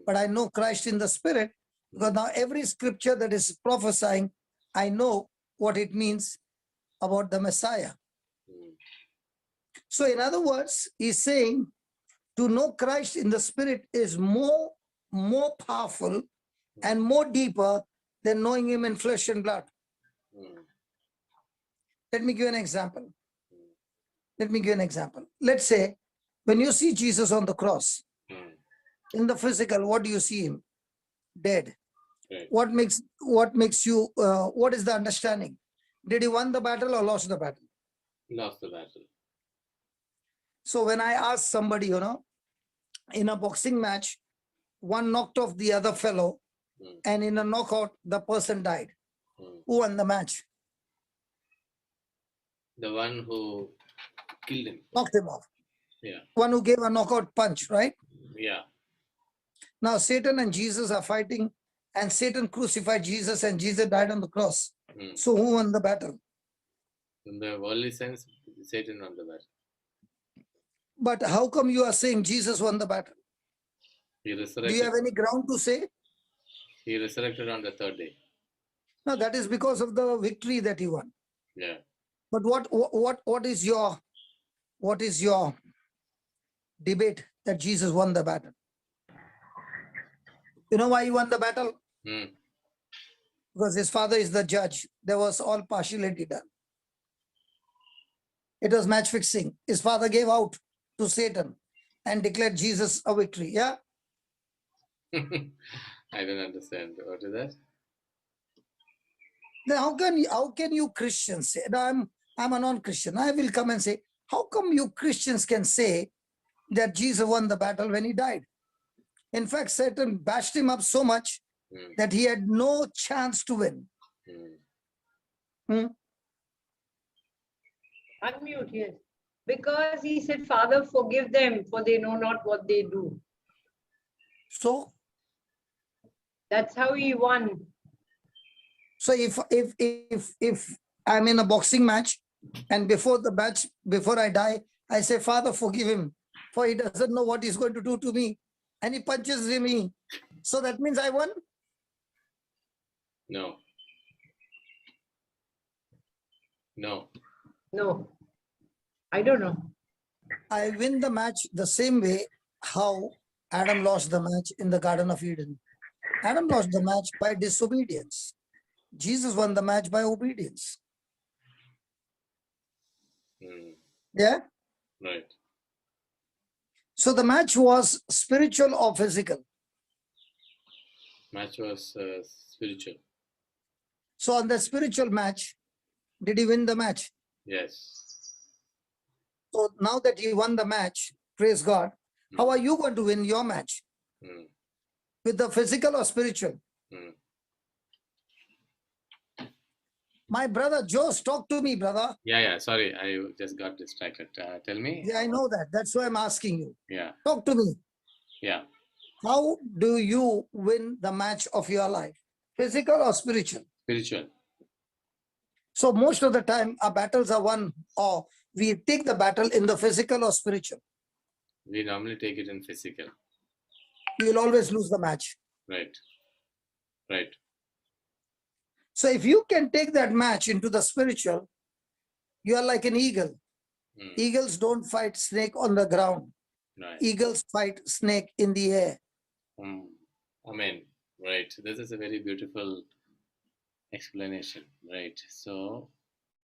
but I know Christ in the spirit. Because now every scripture that is prophesying, I know what it means about the Messiah. So in other words, he's saying to know Christ in the spirit is more powerful and more deeper than knowing him in flesh and blood. Let me give you an example. Let's say when you see Jesus on the cross, in the physical, what do you see him? Dead. Right. What makes you, what is the understanding? Did he won the battle or lost the battle? Lost the battle. So when I ask somebody, in a boxing match, one knocked off the other fellow, and in a knockout, the person died. Who won the match? The one who killed him. Knocked him off. Yeah. One who gave a knockout punch, right? Yeah. Now Satan and Jesus are fighting, and Satan crucified Jesus, and Jesus died on the cross. So who won the battle? In the worldly sense, Satan won the battle. But how come you are saying Jesus won the battle? He Do resurrected. you have any ground to say? He resurrected on the third day. No, that is because of the victory that he won. Yeah. But what is your debate that Jesus won the battle? You know why he won the battle? Because his father is the judge. There was all partiality done. It was match fixing. His father gave out to Satan and declared Jesus a victory. Yeah. I don't understand. What is that? Then how can you Christians say? Now I'm a non-Christian. I will come and say, how come you Christians can say that Jesus won the battle when he died? In fact, Satan bashed him up so much Mm, that he had no chance to win. mm. Unmute, yes. Because he said, Father, forgive them, for they know not what they do. So, That's how he won. so if I'm in a boxing match and before the match, before I die, I say, Father, forgive him, for he doesn't know what he's going to do to me. And he punches me. So that means I won? No. No. No, I don't know. I win the match the same way how Adam lost the match in the Garden of Eden. Adam lost the match by disobedience. Jesus won the match by obedience. Mm, Yeah. right. So the match was spiritual or physical. Match was spiritual. So on the spiritual match, did he win the match? Yes. So now that he won the match, praise God, how are you going to win your match? Mm, With the physical or spiritual? mm. My brother Jose, talk to me, brother. Yeah. Sorry, I just got distracted. Tell me. Yeah, I know that. That's why I'm asking you. Yeah. Talk to me. Yeah. How do you win the match of your life? Physical or spiritual? Spiritual. So most of the time our battles are won, or we take the battle in the physical or spiritual. We normally take it in physical. You will always lose the match. Right. Right. So if you can take that match into the spiritual, you are like an eagle. Mm, Eagles don't fight snake on the ground. right. Eagles fight snake in the air. Amen. Right. This is a very beautiful explanation. Right. So,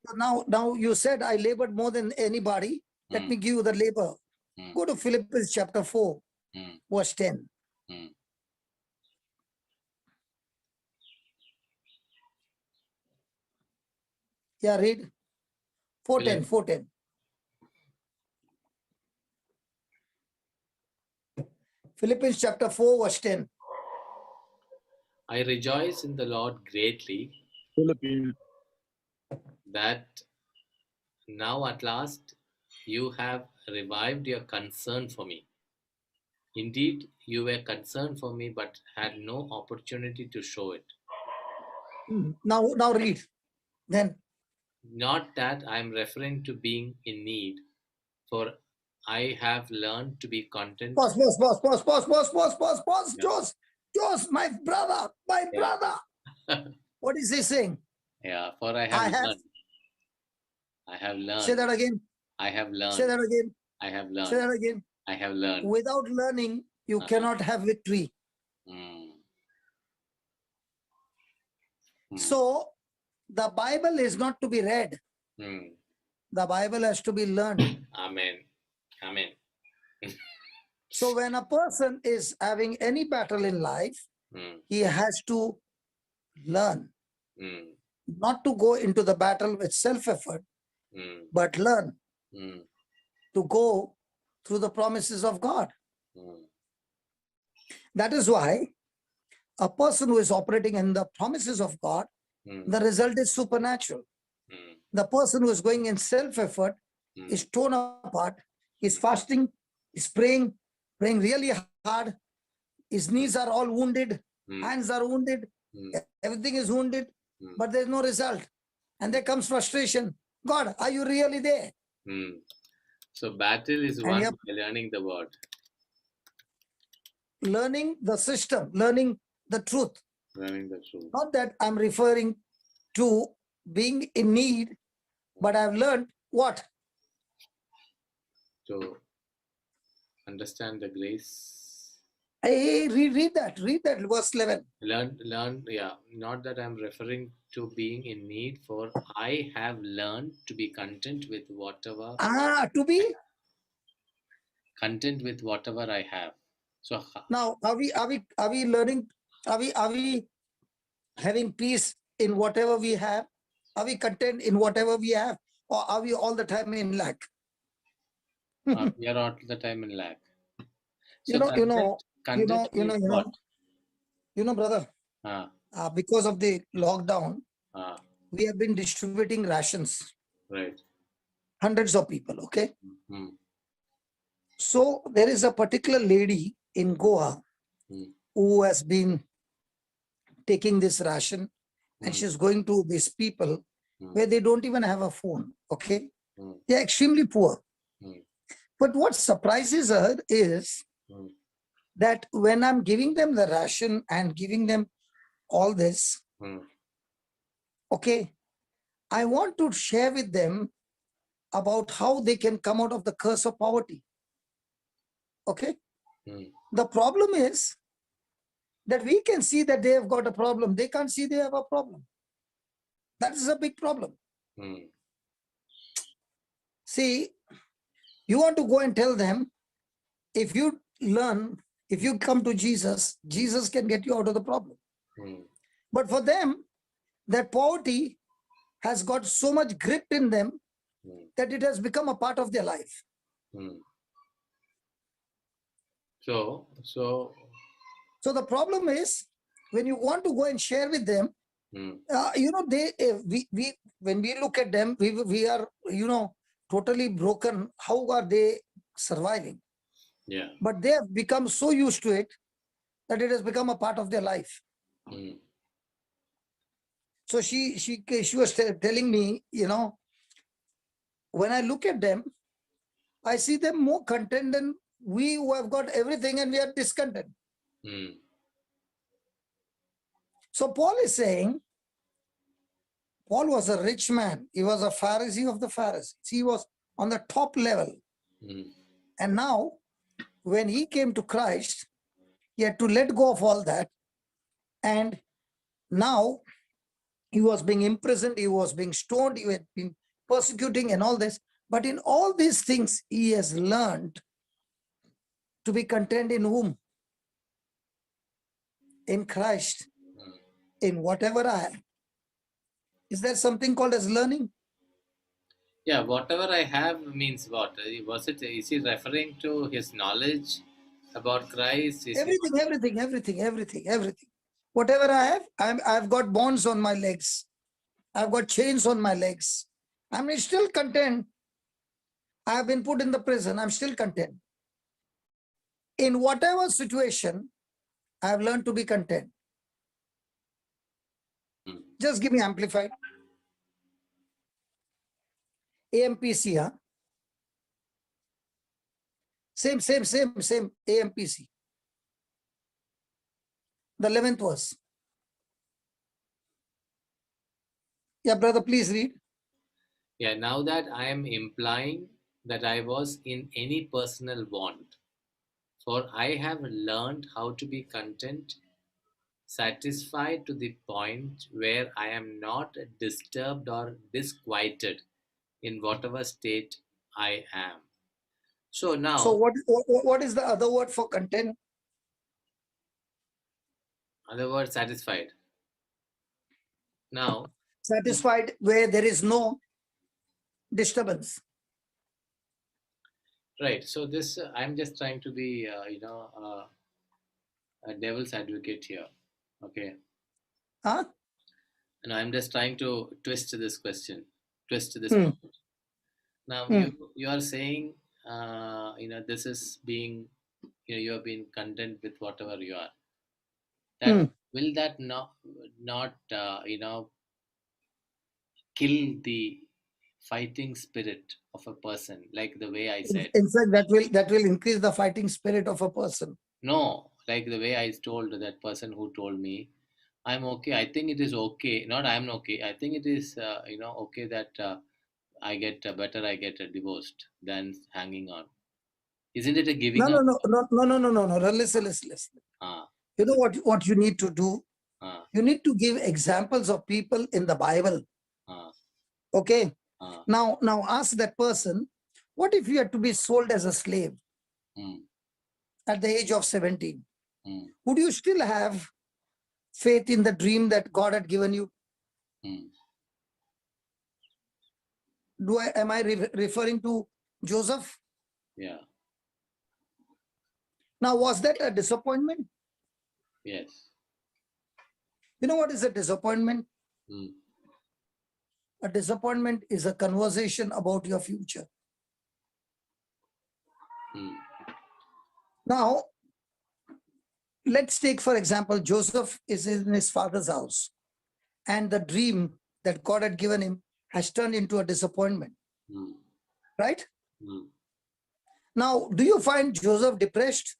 So now you said I labored more than anybody. Let Mm. me give you the labor. Mm. Go to Philippians chapter 4, mm, verse 10. mm. Yeah, read. 4:10, Philip- 4:10. Philippians chapter 4, verse 10. I rejoice in the Lord greatly Philippines. that now at last you have revived your concern for me. Indeed, you were concerned for me but had no opportunity to show it. Now read. Then Not that I am referring to being in need, for I have learned to be content. pause. Yeah. Jose, my brother, my Yeah. brother. What is he saying? Yeah, for I I have have- learned. I have Say learned. that again. I have Say that learned. again. I have Say learned. that again. I have learned. Without learning, you cannot have victory. Mm. Mm. So the Bible is not to be read. Mm. The Bible has to be learned. Amen. Amen. So when a person is having any battle in life, Mm. he has to learn, Mm. not to go into the battle with self-effort, Mm. but learn Mm. to go through the promises of God. Mm. That is why a person who is operating in the promises of God, Mm. the result is supernatural. Mm. The person who is going in self-effort Mm. is torn apart, is fasting, is praying really hard. His knees are all wounded, Mm. hands are wounded, Mm. everything is wounded, Mm. but there's no result. And there comes frustration. God, are you really there? Mm. So battle is And won you're by learning the word. learning the system, learning the truth. Learning the truth. Not that I'm referring to being in need, but I've learned what? To understand the grace. Hey, read that, verse 11. Learn, yeah. Not that I'm referring to being in need, for I have learned to be content with whatever To be. I have. So Now, are we learning? Are we having peace in whatever we have? Are we content in whatever we have? Or are we all the time in lack? we are all the time in lack. You So know, Content means what? Brother, Ah, because of the lockdown, ah, we have been distributing rations, right. hundreds of people, okay? Hmm. So there is a particular lady in Goa Hmm. who has been taking this ration and Hmm. she's going to these people Hmm. where they don't even have a phone, okay? Hmm. They're extremely poor. Hmm. But what surprises her is Hmm. that when I'm giving them the ration and giving them all this, Hmm. okay, I want to share with them about how they can come out of the curse of poverty. Okay. Hmm. The problem is that we can see that they have got a problem. They can't see they have a problem. That is a big problem. Hmm. See, you want to go and tell them, if you learn, if you come to Jesus, Jesus can get you out of the problem. Hmm. But for them, that poverty has got so much grip in them Hmm. that it has become a part of their life. Hmm. So So the problem is, when you want to go and share with them, hmm. we when we look at them, we are, totally broken. How are they surviving? Yeah. But they have become so used to it that it has become a part of their life. Hmm. So she was telling me, when I look at them, I see them more content than we who have got everything and we are discontent. Hmm. So Paul is saying, Paul was a rich man. He was a Pharisee of the Pharisees. He was on the top level. Hmm. And now, when he came to Christ, he had to let go of all that. And now he was being imprisoned, he was being stoned, he had been persecuting and all this. But in all these things, he has learned to be content in whom? In Christ, in whatever I am. Is there something called as learning? Yeah, whatever I have means what? Is he referring to his knowledge about Christ? Is he Everything. Whatever I have, I've got bonds on my legs. I've got chains on my legs. I'm still content. I've been put in the prison. I'm still content. In whatever situation, I've learned to be content. Hmm. Just give me amplified. AMPC, huh? Same. AMPC. The 11th verse. Yeah, brother, please read. Yeah, now that I am implying that I was in any personal want, for I have learned how to be content, satisfied to the point where I am not disturbed or disquieted in whatever state I am. So So now, what is the other word for content? other word, satisfied. Now, Satisfied where there is no disturbance. right. So this, I'm just trying to be, a devil's advocate here. Okay. Huh? And I'm just trying to twist this question, twist this Hmm. point. Now Hmm. you are saying, this is being, you have been content with whatever you are. That Hmm. will that not kill the fighting spirit of a person, like the way I said. In fact, that will increase the fighting spirit of a person. No, like the way I told that person who told me, I'm okay. I think it is okay. Not I'm okay. I think it is, okay that I get better. I get divorced than hanging on. Isn't it a No, giving no, up? no, no, no, no, no, no, no. Listen. Ah, You know what you need to do? ah, You need to give examples of people in the Bible. ah, Okay. ah. Now ask that person, what if you had to be sold as a slave Mm, at the age of 17? mm, Would you still have faith in the dream that God had given you? mm. Am I referring to Joseph? Yeah. Now, was that a disappointment? Yes. You know what is a disappointment? Mm. A disappointment is a conversation about your future. Mm. Now, let's take, for example, Joseph is in his father's house, and the dream that God had given him has turned into a disappointment, Mm. right? Mm. Now, do you find Joseph depressed,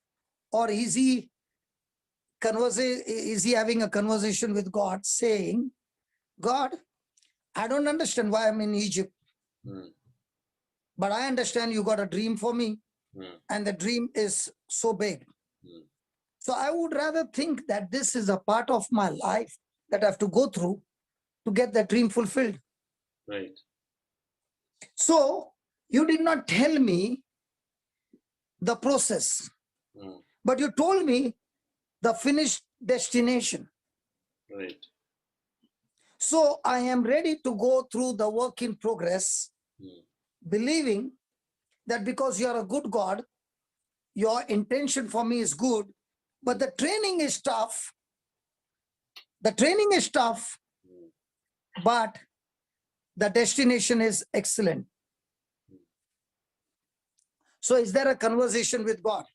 or is he having a conversation with God saying, God, I don't understand why I'm in Egypt, Mm. but I understand you got a dream for me, Mm. and the dream is so big. Mm. So I would rather think that this is a part of my life that I have to go through to get that dream fulfilled. Right. So you did not tell me the process, Mm. but you told me the finished destination. Right. So I am ready to go through the work in progress, Mm. believing that because you are a good God, your intention for me is good, but the training is tough. The training is tough, Mm. but the destination is excellent. So is there a conversation with God?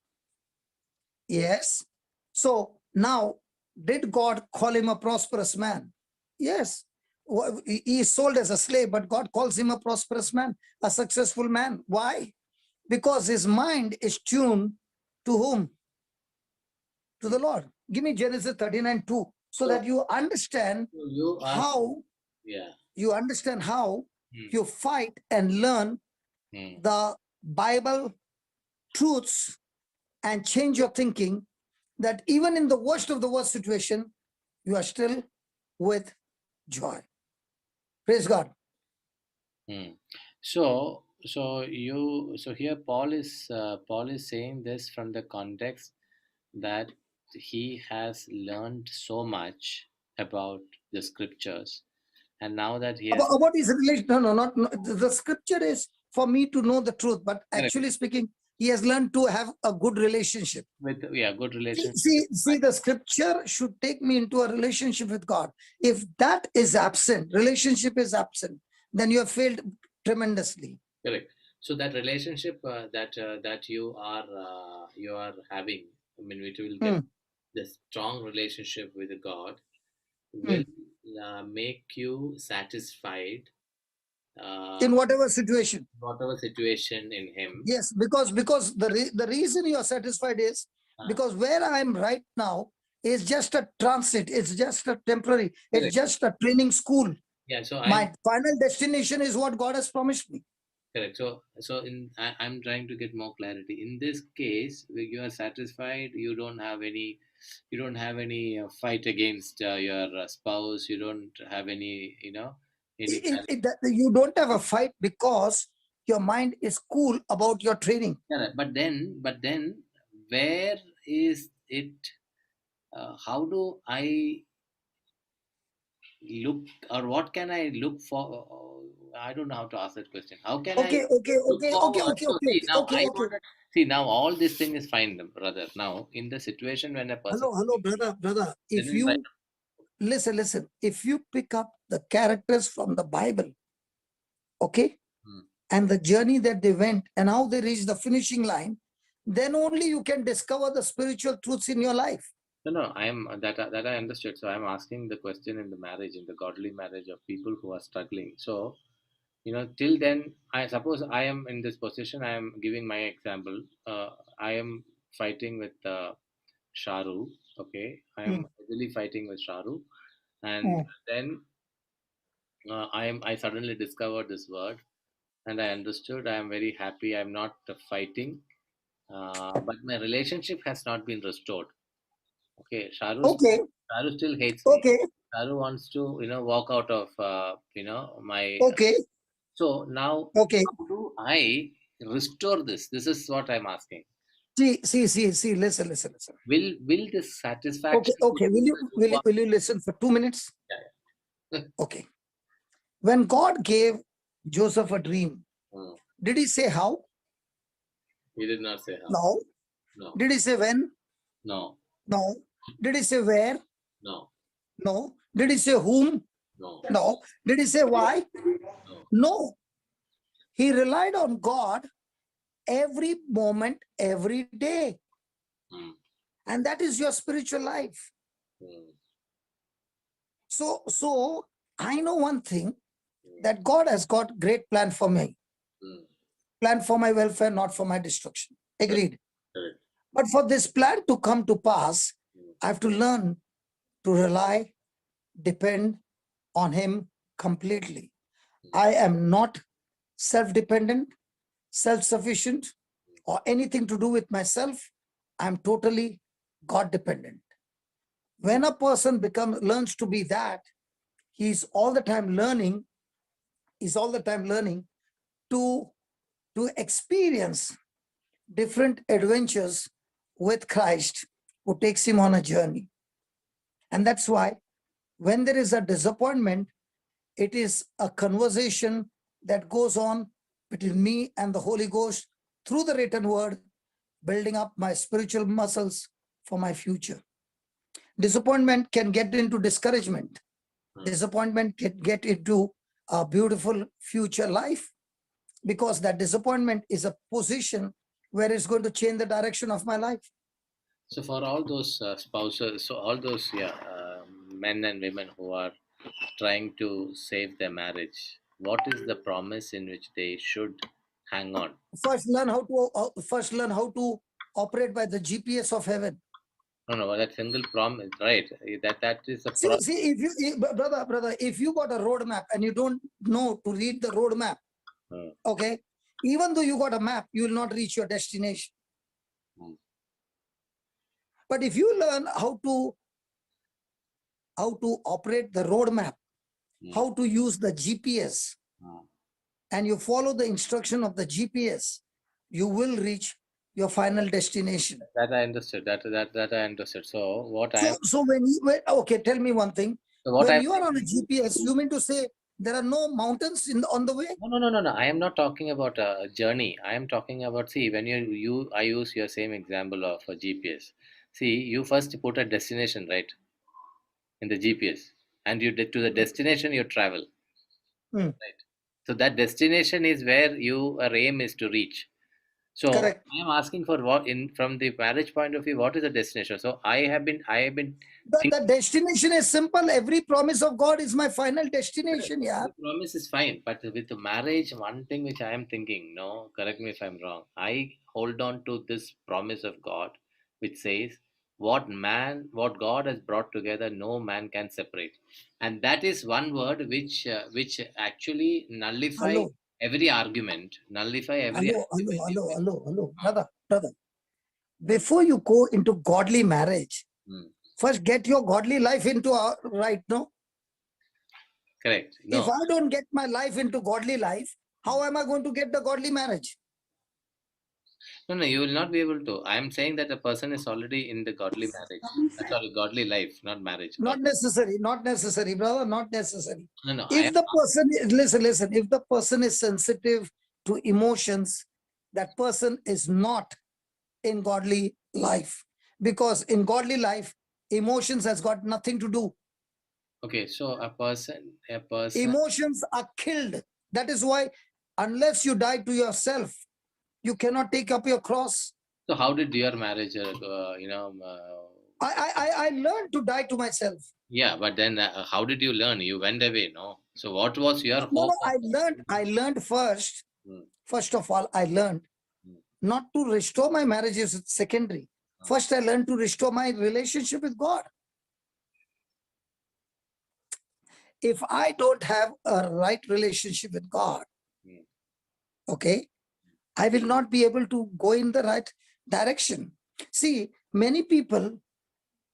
Yes. So now, did God call him a prosperous man? Yes. He is sold as a slave, but God calls him a prosperous man, a successful man. Why? Because his mind is tuned to whom? To the Lord. Give me Genesis 39:2, so that you understand So you are. how Yeah. you understand how Mm. you fight and learn Mm. the Bible truths and change your thinking, that even in the worst of the worst situation, you are still with joy. Praise God. Mm. So here Paul is saying this from the context that he has learned so much about the scriptures, and now that he has About his relation, no, the scripture is for me to know the truth, but Correct. actually speaking, he has learned to have a good relationship. with good relationship. See, the scripture should take me into a relationship with God. If that is absent, relationship is absent, then you have failed tremendously. Correct. So that relationship that you are having, I mean, it will get the strong relationship with God will make you satisfied In whatever situation. whatever situation in him. Yes, because the reason you are satisfied is because where I am right now is just a transit. It's just a temporary. It's Correct. just a training school. Yeah. So My final destination is what God has promised me. correct. I'm trying to get more clarity. In this case, you are satisfied. You don't have any fight against your spouse. You don't have any, any. You don't have a fight because your mind is cool about your training. Correct. But then, where is it? How do I look, or what can I look for? I don't know how to ask that question. How can I look forward? So see, now I wanted. See, now all this thing is fine, brother. Now, in the situation when a person. Hello, brother. If you Right. listen, if you pick up the characters from the Bible, okay, and the journey that they went and how they reached the finishing line, then only you can discover the spiritual truths in your life. No, I am that I understood. So I'm asking the question in the marriage, in the godly marriage of people who are struggling. So, till then, I suppose I am in this position. I am giving my example. I am fighting with Sharu. Okay, I am really fighting with Sharu, and then I suddenly discovered this word, and I understood. I am very happy. I am not fighting, but my relationship has not been restored. Okay, Okay, Sharu still hates me. okay, Sharu wants to walk out of my. okay, So now, okay. how do I restore this? This is what I'm asking. See, listen. Will this satisfaction? Okay. Will you listen for 2 minutes? Yeah. Okay. When God gave Joseph a dream, Hmm. did he say how? He did not say how. No. No. Did he say when? No. No. Did he say where? No. No. Did he say whom? No. No. Did he say why? No. No. He relied on God every moment, every day. Mm. And that is your spiritual life. Mm. So I know one thing, that God has got great plan for me. Mm. Plan for my welfare, not for my destruction. Agreed. Correct. But for this plan to come to pass, I have to learn to rely, depend on him completely. I am not self-dependent, self-sufficient, or anything to do with myself. I'm totally God-dependent. When a person learns to be that, he's all the time learning, to experience different adventures with Christ, who takes him on a journey. And that's why when there is a disappointment, it is a conversation that goes on between me and the Holy Ghost through the written word, building up my spiritual muscles for my future. Disappointment can get into discouragement. Disappointment can get into a beautiful future life, because that disappointment is a position where it's going to change the direction of my life. So for all those spouses, so all those men and women who are trying to save their marriage, what is the promise in which they should hang on? First learn how to operate by the GPS of heaven. No, that single promise, right? That is a See, brother, if you got a roadmap and you don't know to read the roadmap, okay, even though you got a map, you will not reach your destination. But if you learn how to operate the roadmap, how to use the GPS, and you follow the instruction of the GPS, you will reach your final destination. That I understood. That I understood. So what So when okay, tell me one thing. So what when you are on a GPS, you mean to say there are no mountains on the way? No. I am not talking about a journey. I am talking about, see, when I use your same example of a GPS. See, you first put a destination, right, in the GPS, and you did to the destination you travel, right? So that destination is where your aim is to reach. So Correct. I am asking for what from the marriage point of view, what is the destination? So I have been The destination is simple. Every promise of God is my final destination. Yeah. the promise is fine, but with the marriage, one thing which I am thinking, no, correct me if I'm wrong. I hold on to this promise of God, which says, what God has brought together, no man can separate, and that is one word which actually nullify Hello. every argument, nullify every Hello, brother. Before you go into godly marriage, first get your godly life into right, no? Correct. No. If I don't get my life into godly life, how am I going to get the godly marriage? No, you will not be able to. I am saying that a person is already in the godly marriage. Sorry, godly life, not marriage. Not necessary, brother, not necessary. No. If the person, listen, if the person is sensitive to emotions, that person is not in godly life. Because in godly life, emotions has got nothing to do. Okay, so a person. Emotions are killed. That is why, unless you die to yourself, you cannot take up your cross. So how did your marriage, I learned to die to myself. Yeah, but then how did you learn? You went away, no? So what was your hope? No, I learned first. First of all, I learned not to restore my marriage is secondary. First, I learned to restore my relationship with God. If I don't have a right relationship with God, okay, I will not be able to go in the right direction. See, many people,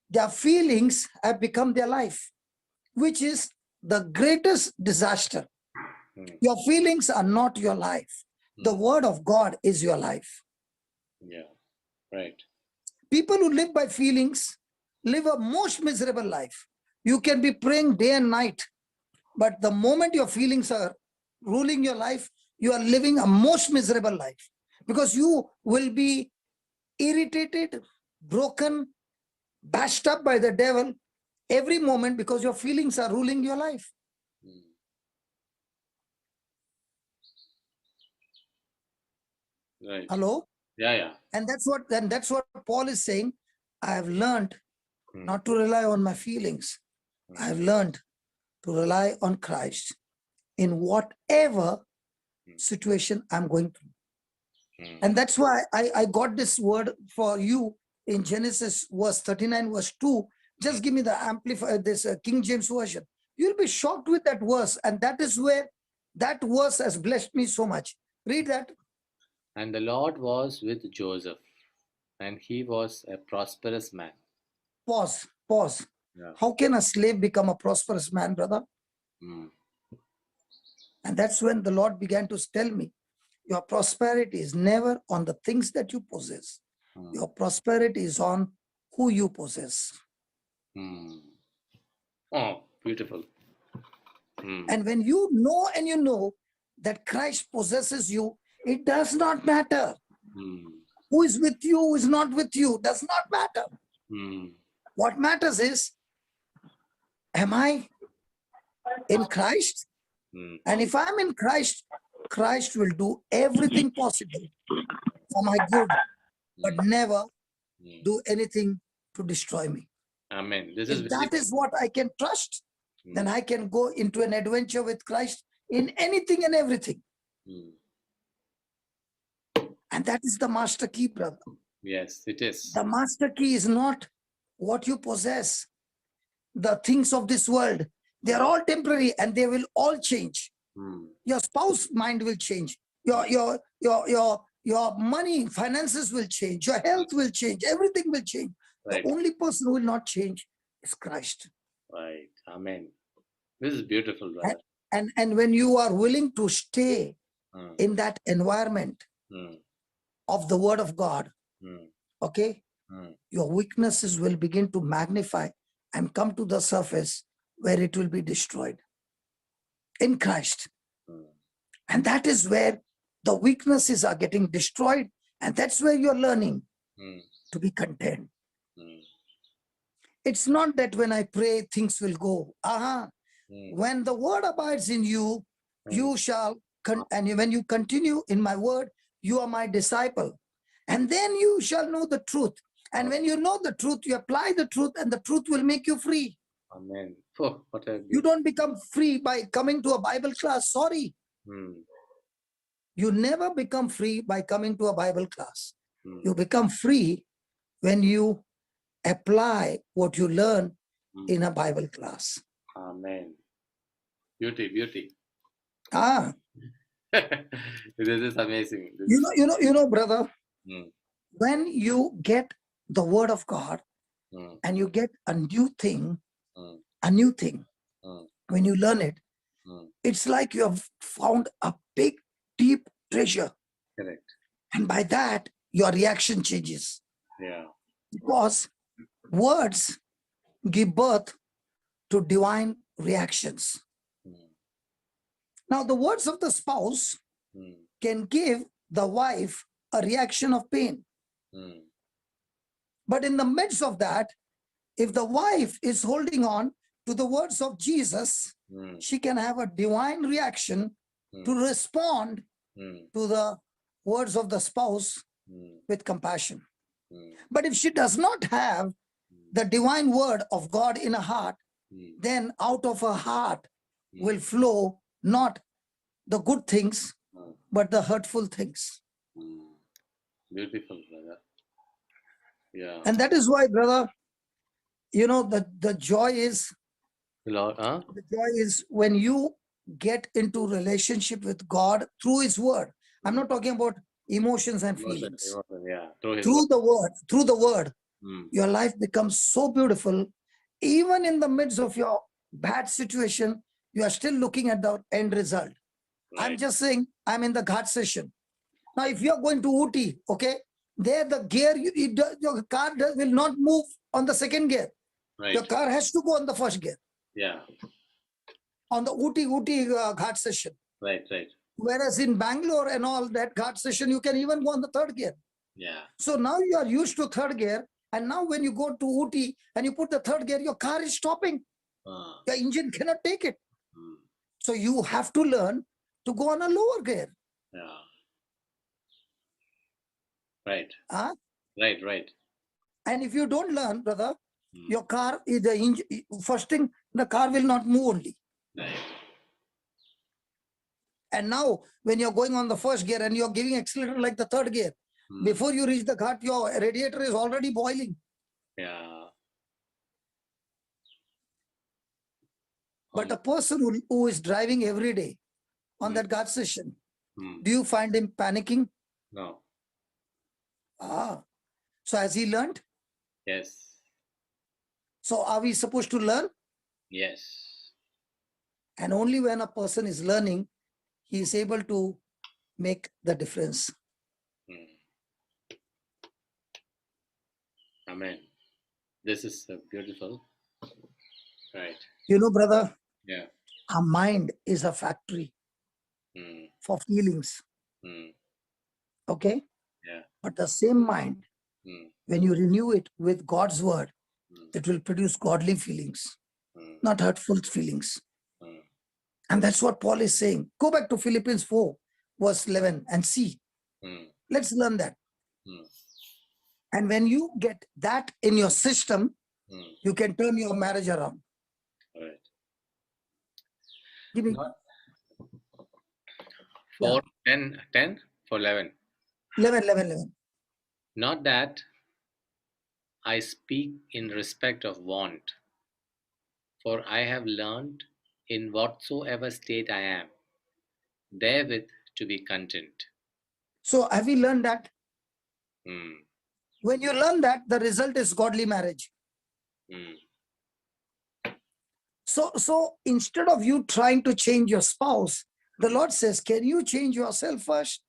their feelings have become their life, which is the greatest disaster. Your feelings are not your life. The word of God is your life. Yeah, right. People who live by feelings live a most miserable life. You can be praying day and night, but the moment your feelings are ruling your life, you are living a most miserable life, because you will be irritated, broken, bashed up by the devil every moment because your feelings are ruling your life. Mm. Right. Hello? Yeah. And that's what Paul is saying. I have learned Mm. not to rely on my feelings. Mm. I have learned to rely on Christ in whatever situation I'm going through. Mm. And that's why I got this word for you in Genesis verse 39, verse 2. Just give me the amplifier, this King James version. You'll be shocked with that verse. And that is where that verse has blessed me so much. Read that. And the Lord was with Joseph, and he was a prosperous man. Pause. Yeah. How can a slave become a prosperous man, brother? Mm. And that's when the Lord began to tell me, your prosperity is never on the things that you possess. Mm. Your prosperity is on who you possess. Mm. Oh, beautiful. Mm. And when you know that Christ possesses you, it does not matter. Mm. Who is with you, who is not with you, does not matter. Mm. What matters is, am I in Christ? Mm. And if I'm in Christ, Christ will do everything possible for my good, but never Mm. do anything to destroy me. Amen. This is If very that is what I can trust, then Mm. I can go into an adventure with Christ in anything and everything. Mm. And that is the master key, brother. Yes, it is. The master key is not what you possess. The things of this world, they are all temporary and they will all change. Mm. Your spouse mind will change. Your money, finances will change. Your health will change. Everything will change. Right. The only person who will not change is Christ. Right. Amen. This is beautiful, brother. And when you are willing to stay Mm. in that environment Mm. of the word of God, Mm. okay, your weaknesses will begin to magnify and come to the surface where it will be destroyed in Christ. Mm. And that is where the weaknesses are getting destroyed. And that's where you're learning Mm. to be content. Mm. It's not that when I pray, things will go. Mm. When the word abides in you, you shall, and when you continue in my word, you are my disciple. And then you shall know the truth. And when you know the truth, you apply the truth, and the truth will make you free. Amen. Oh, what a You beautiful. don't become free by coming to a Bible class. Sorry. Mm. You never become free by coming to a Bible class. Mm. You become free when you apply what you learn in a Bible class. Amen. Beauty. This is amazing. This You know, brother, Mm. when you get the word of God Mm. and you get a new thing, Mm. Mm. when you learn it, Mm. it's like you have found a big, deep treasure. Correct. And by that, your reaction changes. Yeah. Because words give birth to divine reactions. Mm. Now, the words of the spouse Mm. can give the wife a reaction of pain. Mm. But in the midst of that, if the wife is holding on to the words of Jesus, Mm. she can have a divine reaction to respond Mm. to the words of the spouse Mm. with compassion. Mm. But if she does not have the divine word of God in her heart, Mm. then out of her heart Mm. will flow not the good things, Mm. but the hurtful things. Mm. Beautiful, brother. Yeah. And that is why, brother, you know, the joy is Lord, the joy is when you get into relationship with God through his word. I'm not talking about emotions and feelings. Yeah. Through his Through the word, Mm. your life becomes so beautiful. Even in the midst of your bad situation, you are still looking at the end result. I'm Right. just saying, I'm in the Ghat session. Now, if you're going to Ooty, okay, there the gear, your car will not move on the second gear. Right. Your car has to go on the first gear. Yeah. On the Ooty Ghat session. Right. Whereas in Bangalore and all that Ghat session, you can even go on the third gear. Yeah. So now you are used to third gear, and now when you go to Ooty and you put the third gear, your car is stopping. Your engine cannot take it. So you have to learn to go on a lower gear. Yeah. Right. Huh? Right. And if you don't learn, brother, your car is the engine. First thing, the car will not move only. Right. And now, when you're going on the first gear and you're giving accelerator like the third gear, before you reach the ghat, your radiator is already boiling. Yeah. But a person who is driving every day on that ghat session, do you find him panicking? No. So has he learned? Yes. So are we supposed to learn? Yes. And only when a person is learning, he is able to make the difference. Amen. This is beautiful. Right. You know, brother, Yeah. our mind is a factory for feelings. Okay? Yeah. But the same mind, when you renew it with God's word, it will produce godly feelings, not hurtful feelings. And that's what Paul is saying. Go back to Philippians 4, verse 11 and see. Let's learn that. And when you get that in your system, you can turn your marriage around. Right. Give me Not for 10 for 11. 11. Not that I speak in respect of want, for I have learned in whatsoever state I am, therewith to be content. So have you learned that? Mm. When you learn that, the result is godly marriage. So instead of you trying to change your spouse, the Lord says, can you change yourself first?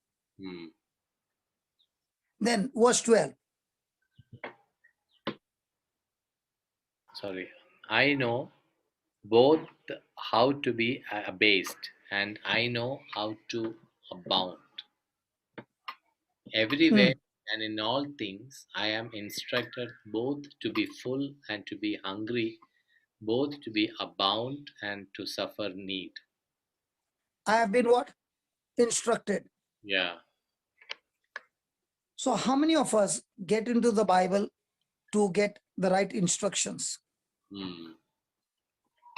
Then verse 12. Sorry. I know both how to be abased and I know how to abound. Everywhere and in all things I am instructed both to be full and to be hungry, both to be abound and to suffer need. I have been what? Instructed. Yeah. So how many of us get into the Bible to get the right instructions?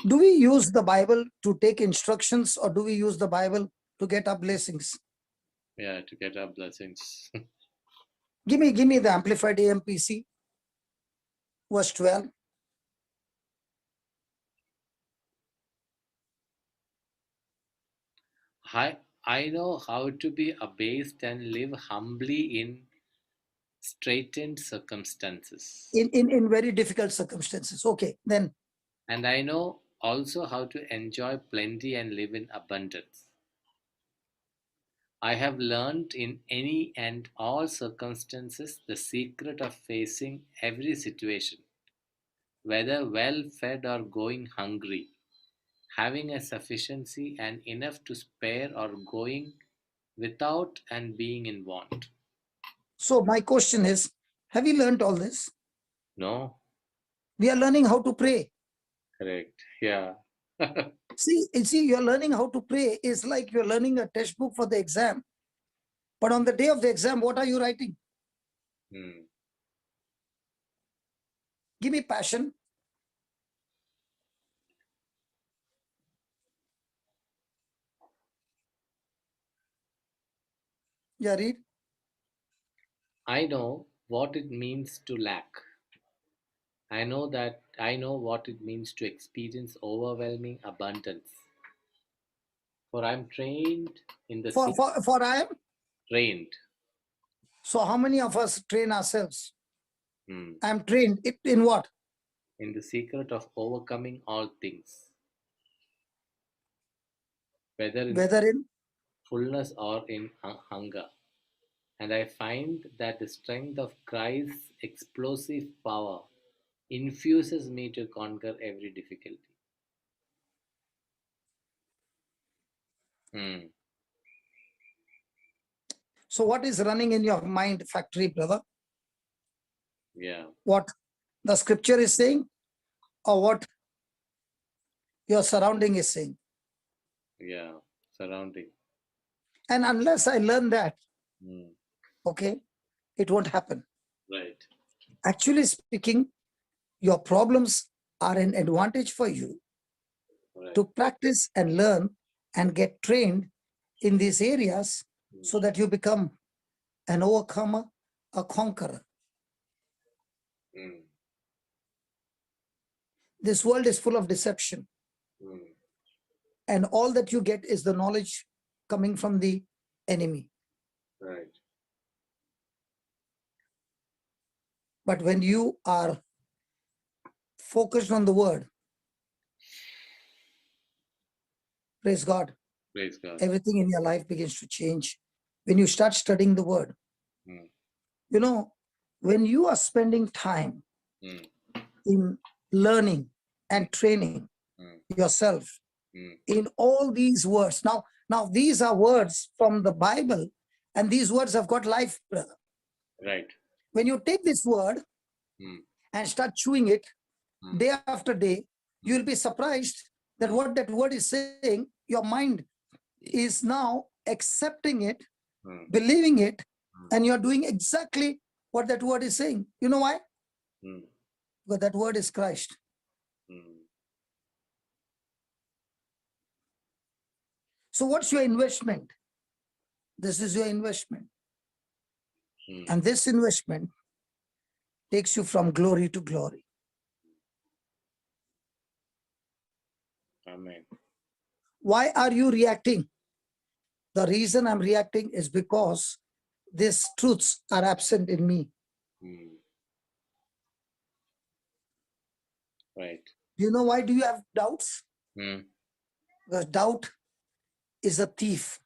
Do we use the Bible to take instructions, or do we use the Bible to get our blessings? Yeah, to get our blessings. Give me the Amplified AMPC, verse 12. I know how to be abased and live humbly in straitened circumstances. In very difficult circumstances. Okay, then. And I know also how to enjoy plenty and live in abundance. I have learned in any and all circumstances the secret of facing every situation, whether well fed or going hungry, having a sufficiency and enough to spare or going without and being in want. So my question is, have you learned all this? No? We are learning how to pray. Correct. Yeah. See, you're learning how to pray is like you're learning a textbook for the exam. But on the day of the exam, what are you writing? Give me passion. Yeah, read. I know what it means to lack. I know what it means to experience overwhelming abundance. For I'm trained in the For I am. trained. So how many of us train ourselves? Hmm. I'm trained in what? In the secret of overcoming all things, whether in fullness or in hunger. And I find that the strength of Christ's explosive power infuses me to conquer every difficulty. So what is running in your mind factory, brother? Yeah. What the scripture is saying or what your surrounding is saying? Yeah. Surrounding. And unless I learn that, Mm. okay, it won't happen. Right. Actually speaking, your problems are an advantage for you Right. to practice and learn and get trained in these areas so that you become an overcomer, a conqueror. Mm. This world is full of deception, Mm. and all that you get is the knowledge coming from the enemy. Right. But when you are focused on the word, praise God, Praise God. everything in your life begins to change. When you start studying the word, Mm. you know, when you are spending time Mm. in learning and training yourself Mm. in all these words. Now these are words from the Bible, and these words have got life, brother. Right. When you take this word Mm. and start chewing it Mm. day after day, you will be surprised that what that word is saying, your mind is now accepting it, Mm. believing it, and you're doing exactly what that word is saying. You know why? Mm. Because that word is Christ. Mm. So what's your investment? This is your investment. Mm. And this investment takes you from glory to glory. Amen. Why are you reacting? The reason I'm reacting is because these truths are absent in me. Mm. Right. Do you know why do you have doubts? Mm. Because doubt is a thief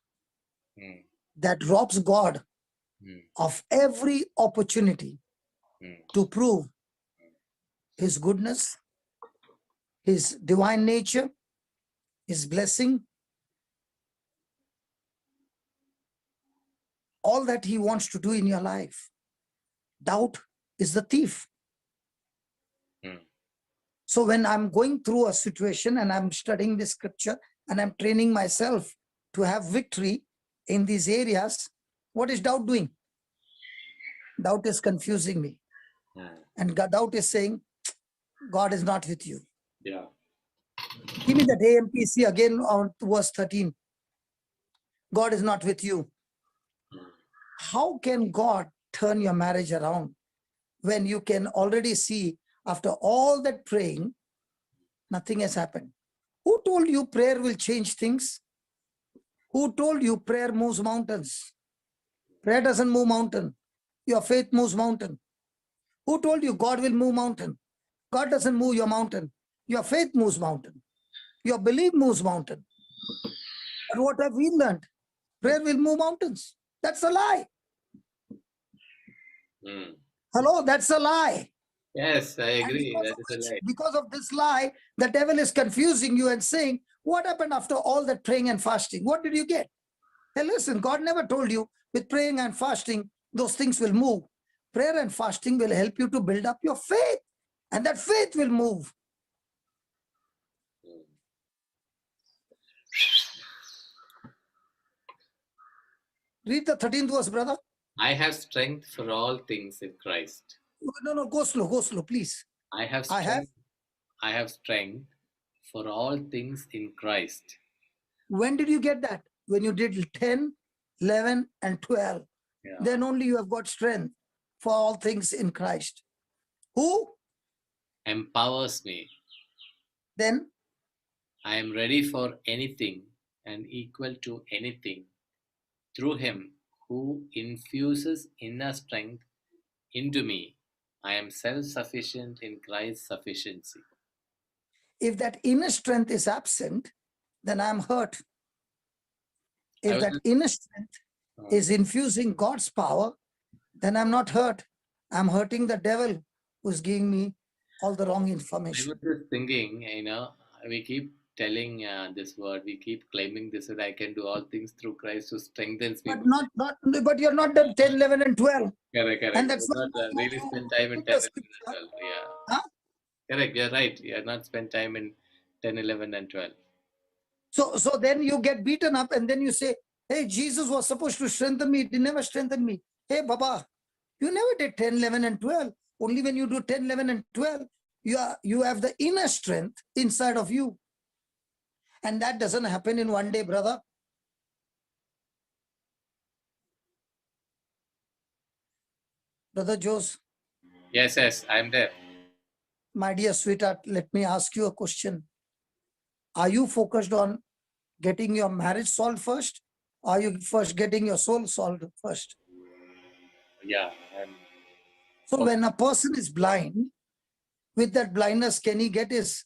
Mm. that robs God Mm. of every opportunity Mm. to prove his goodness, his divine nature, his blessing, all that he wants to do in your life. Doubt is the thief. Mm. So when I'm going through a situation and I'm studying the scripture and I'm training myself to have victory in these areas, what is doubt doing? Doubt is confusing me. Mm. And doubt is saying, God is not with you. Yeah. Give me that AMPC again on verse 13. God is not with you. Mm. How can God turn your marriage around when you can already see after all that praying, nothing has happened? Who told you prayer will change things? Who told you prayer moves mountains? Prayer doesn't move mountain. Your faith moves mountain. Who told you God will move mountain? God doesn't move your mountain. Your faith moves mountain. Your belief moves mountain. And what have we learned? Prayer will move mountains. That's a lie. Mm. Hello, that's a lie. Yes, I And agree. That is a lie. because of this lie, the devil is confusing you and saying, what happened after all that praying and fasting? What did you get? Hey, listen, God never told you with praying and fasting, those things will move. Prayer and fasting will help you to build up your faith, and that faith will move. Mm. Read the 13th verse, brother. I have strength for all things in Christ. No, go slow, please. I have I have. strength. I have strength for all things in Christ. When did you get that? When you did 10, 11, and 12. Yeah. Then only you have got strength for all things in Christ. Who? Empowers me. Then I am ready for anything and equal to anything through Him who infuses inner strength into me. I am self sufficient in Christ's sufficiency. if that inner strength is absent, then I'm hurt. If that inner strength is infusing God's power, then I'm not hurt. I'm hurting the devil who's giving me all the wrong I information. was just thinking, we keep telling this word. We keep claiming this, that I can do all things through Christ who strengthens me. But you're not done 10, 11, and 12. Correct. And that's You're not really spend time in 10 and 12. Yeah. Huh? Correct. You're right. You're not spend time in 10, 11, and 12. So then you get beaten up and then you say, hey, Jesus was supposed to strengthen me. He never strengthened me. Hey, Baba, you never did 10, 11, and 12. Only when you do 10, 11, and 12, you have the inner strength inside of you. And that doesn't happen in one day, brother. Brother Jose. Yes, I'm there. My dear sweetheart, let me ask you a question. Are you focused on getting your marriage solved first? Or are you first getting your soul solved first? Yeah. So when a person is blind, with that blindness, can he get his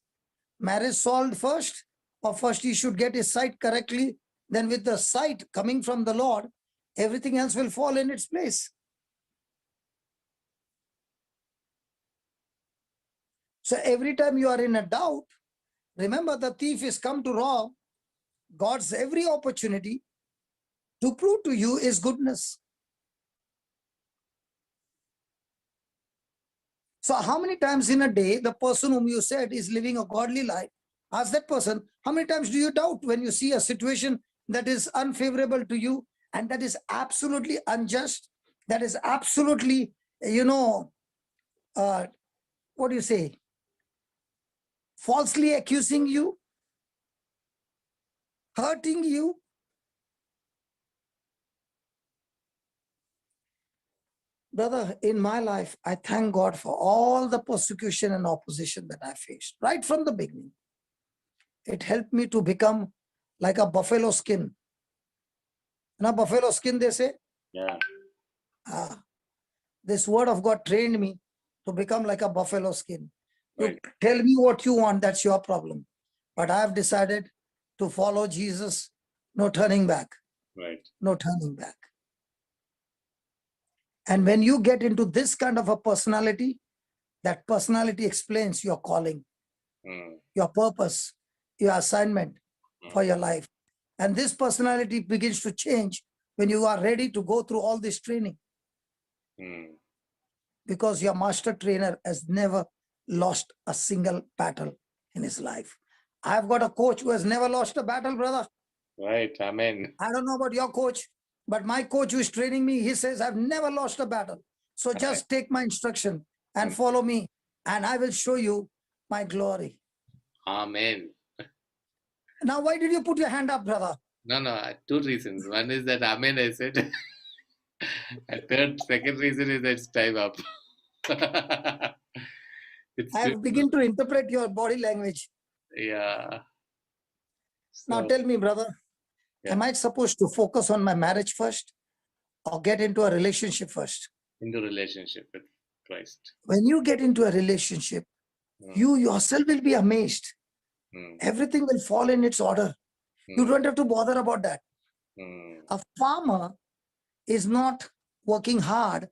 marriage solved first? Or first he should get his sight correctly? Then with the sight coming from the Lord, everything else will fall in its place. So every time you are in a doubt, remember the thief is come to rob. God's every opportunity to prove to you his goodness. So how many times in a day the person whom you said is living a godly life, ask that person, how many times do you doubt when you see a situation that is unfavorable to you and that is absolutely unjust, that is absolutely, what do you say, falsely accusing you, hurting you? Brother, in my life, I thank God for all the persecution and opposition that I faced right from the beginning. It helped me to become like a buffalo skin. Now, buffalo skin, they say? Yeah. This word of God trained me to become like a buffalo skin. Right. You tell me what you want, that's your problem. But I have decided to follow Jesus, no turning back. Right. No turning back. And when you get into this kind of a personality, that personality explains your calling, your purpose, your assignment for your life. And this personality begins to change when you are ready to go through all this training. Because your master trainer has never lost a single battle in his life. I've got a coach who has never lost a battle, brother. Right. Amen. I don't know about your coach, but my coach who is training me, he says, I've never lost a battle. So just take my instruction and follow me, and I will show you my glory. Amen. Now, why did you put your hand up, brother? No, two reasons. One is that Amen, I said. And second reason is that it's time up. I have begun to interpret your body language. Yeah. Now So, tell me, brother, am I supposed to focus on my marriage first or get into a relationship first? into relationship with Christ. When you get into a relationship, you yourself will be amazed. Everything will fall in its order. You don't have to bother about that. A farmer is not working hard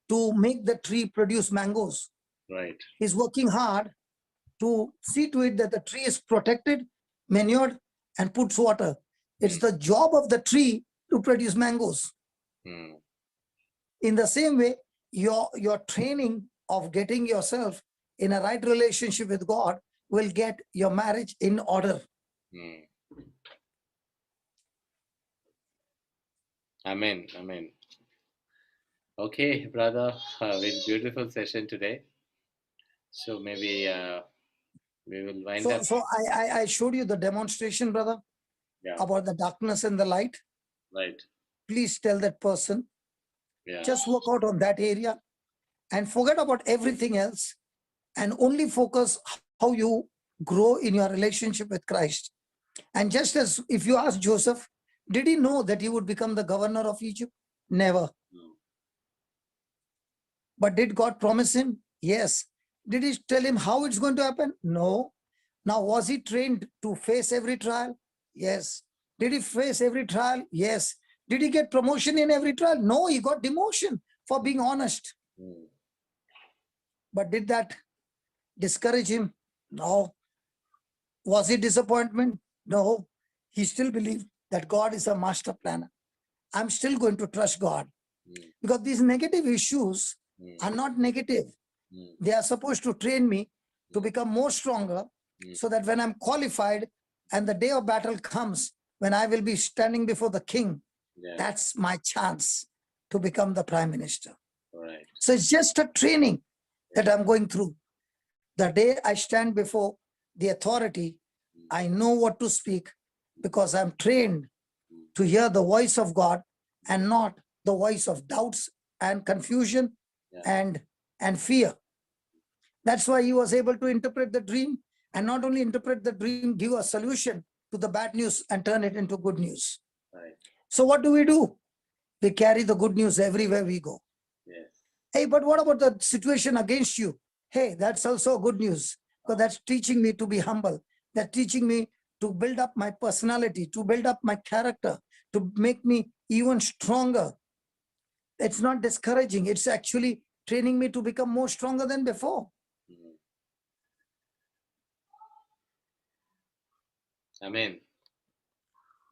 to make the tree produce mangoes. Right. He's working hard to see to it that the tree is protected, manured, and puts water. It's the job of the tree to produce mangoes. In the same way, your training of getting yourself in a right relationship with God will get your marriage in order. Amen. Amen. Okay, brother, very beautiful session today. So maybe we will wind up. So I showed you the demonstration, brother, about the darkness and the light. Right. Please tell that person, just work out on that area and forget about everything else and only focus how you grow in your relationship with Christ. And just as if you ask Joseph, did he know that he would become the governor of Egypt? Never. No. But did God promise him? Yes. Did he tell him how it's going to happen? No. Now, was he trained to face every trial? Yes. Did he face every trial? Yes. Did he get promotion in every trial? No, he got demotion for being honest. But did that discourage him? No. Was it disappointment? No. He still believed that God is a master planner. I'm still going to trust God Mm, because these negative issues mm, are not negative. mm, They are supposed to train me to Mm. become more stronger Mm. so that when I'm qualified and the day of battle comes, when I will be standing before the king, yeah, that's my chance to become the prime minister. right. So it's just a training that I'm going through. The day I stand before the authority, I know what to speak because I'm trained to hear the voice of God and not the voice of doubts and confusion Yeah. and fear. That's why he was able to interpret the dream, and not only interpret the dream, give a solution to the bad news and turn it into good news. Right. So what do? We carry the good news everywhere we go. Yes. Hey, but what about the situation against you? Hey, that's also good news, because that's teaching me to be humble. That's teaching me to build up my personality, to build up my character, to make me even stronger. It's not discouraging. It's actually training me to become more stronger than before. Mm. Amen.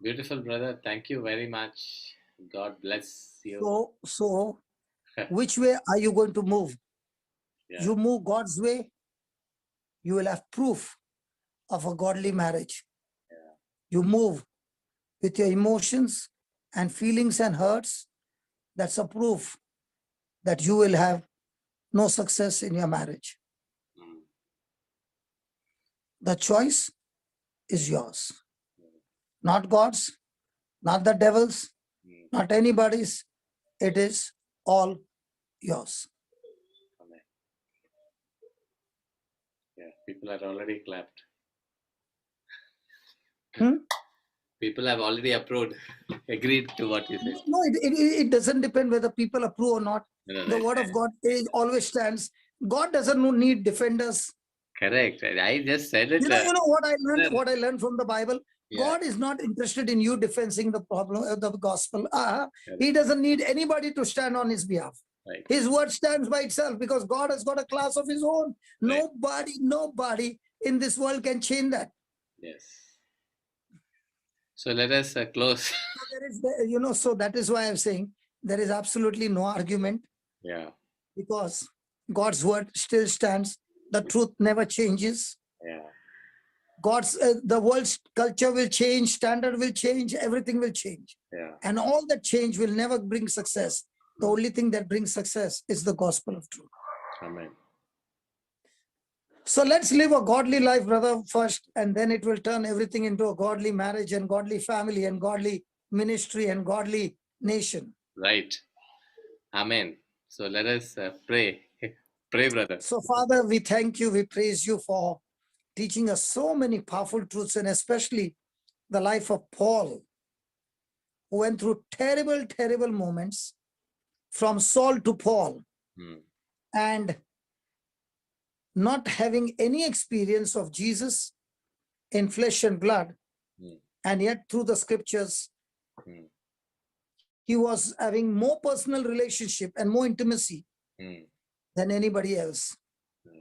Beautiful, brother. Thank you very much. God bless you. So which way are you going to move? Yeah. You move God's way, you will have proof of a godly marriage. Yeah. You move with your emotions and feelings and hurts, that's a proof that you will have no success in your marriage. Mm. The choice is yours, not God's, not the devil's, Mm. not anybody's. It is all yours. Amen. Yeah, people are already clapped. Hmm? People have already approved, agreed to what you said. No, it doesn't depend whether people approve or not. No, The word of God always stands. God doesn't need defenders. correct. I just said it. You know what I learned. sir. What I learned from the Bible. Yeah. God is not interested in you defending the problem of the gospel. Correct. He doesn't need anybody to stand on his behalf. Right. His word stands by itself because God has got a class of his own. Right. Nobody in this world can change that. Yes. So let us close. So there is, so that is why I'm saying there is absolutely no argument, Yeah. because God's word still stands. The truth never changes. Yeah. The world's culture will change, standard will change, everything will change. Yeah. And all that change will never bring success. The only thing that brings success is the gospel of truth. Amen. So let's live a godly life, brother, first, and then it will turn everything into a godly marriage and godly family and godly ministry and godly nation. Right. Amen. So let us pray. Pray, brother. So, Father, we thank you, we praise you for teaching us so many powerful truths, and especially the life of Paul, who went through terrible, terrible moments from Saul to Paul, Hmm. and not having any experience of Jesus in flesh and blood, Hmm. and yet through the scriptures, Hmm. he was having more personal relationship and more intimacy Hmm. than anybody else. Hmm.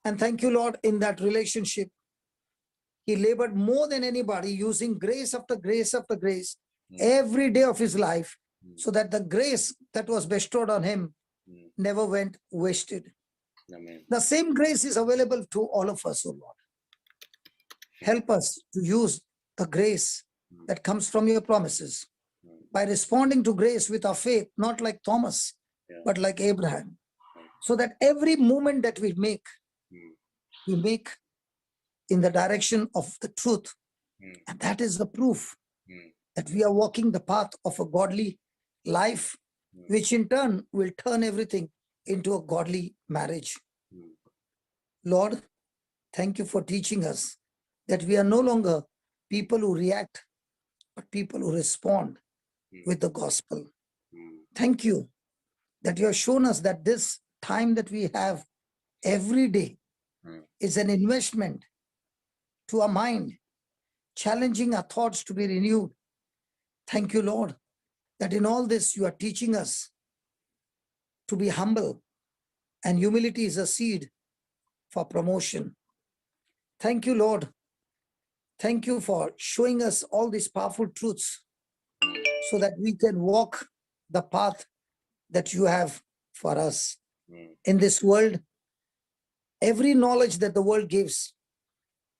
And thank you, Lord, in that relationship, he labored more than anybody, using grace after grace after grace every day of his life, so that the grace that was bestowed on him never went wasted. Amen. The same grace is available to all of us, O Lord. Help us to use the grace that comes from your promises by responding to grace with our faith, not like Thomas, but like Abraham, so that every movement that we make in the direction of the truth. And that is the proof that we are walking the path of a godly life, which in turn will turn everything into a godly marriage. Lord, thank you for teaching us that we are no longer people who react, but people who respond with the gospel. Thank you that you have shown us that this time that we have every day is an investment to our mind, challenging our thoughts to be renewed. Thank you, Lord, that in all this you are teaching us to be humble, and humility is a seed for promotion. Thank you, Lord, Thank you for showing us all these powerful truths so that we can walk the path that you have for us. In this world, every knowledge that the world gives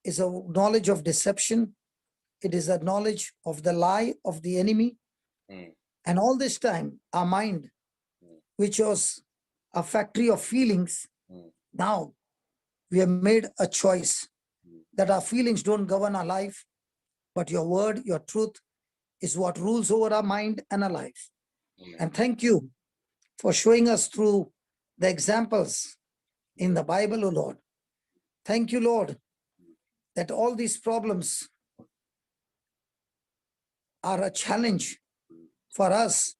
is a knowledge of deception. It is a knowledge of the lie of the enemy. And all this time, our mind, which was a factory of feelings, now we have made a choice that our feelings don't govern our life, but your word, your truth is what rules over our mind and our life. And thank you for showing us through the examples in the Bible, O Lord. Thank you, Lord, that all these problems are a challenge for us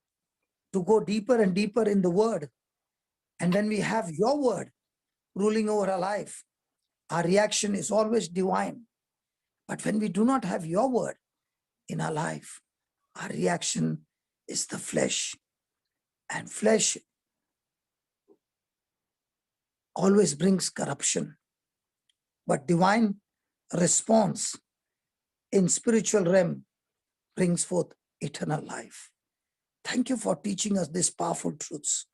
to go deeper and deeper in the word. And when we have your word ruling over our life, our reaction is always divine. But when we do not have your word in our life, our reaction is the flesh. And flesh always brings corruption. But divine response in spiritual realm brings forth eternal life. Thank you for teaching us these powerful truths,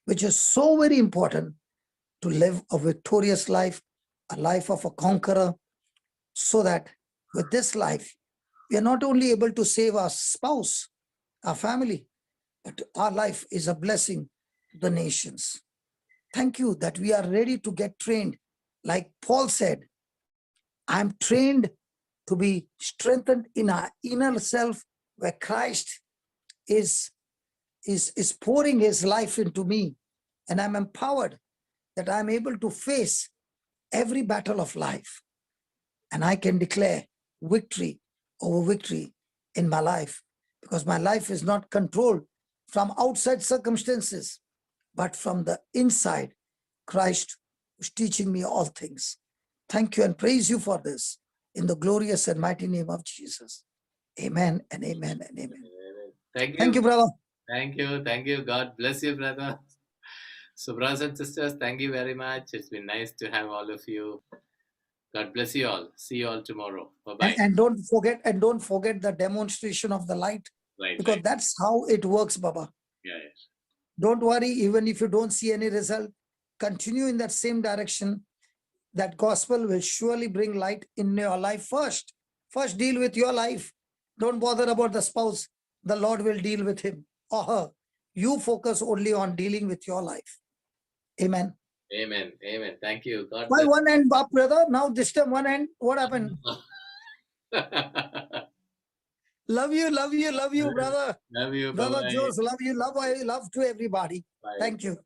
which is so very important to live a victorious life, a life of a conqueror, so that with this life, we are not only able to save our spouse, our family, but our life is a blessing to the nations. Thank you that we are ready to get trained. Like Paul said, I'm trained to be strengthened in our inner self, where Christ is pouring his life into me, and I'm empowered that I'm able to face every battle of life, and I can declare victory over victory in my life, because my life is not controlled from outside circumstances, but from the inside. Christ is teaching me all things. Thank you and praise you for this in the glorious and mighty name of Jesus. Amen and amen and amen. Thank you, brother. Thank you. Thank you. God bless you, brother. So, brothers and sisters, thank you very much. It's been nice to have all of you. God bless you all. See you all tomorrow. Bye-bye. And don't forget the demonstration of the light, because Right. that's how it works, Baba. Yeah, yes. Don't worry, even if you don't see any result, continue in that same direction. That gospel will surely bring light in your life first. First, deal with your life. Don't bother about the spouse. The Lord will deal with him or her. You focus only on dealing with your life. Amen. Amen. Amen. Thank you. God Why bless. one end, brother? Now this time one end. What happened? Love you, brother. Love you. Brother Bye-bye. Jose, love you, love to everybody. Bye. Thank you.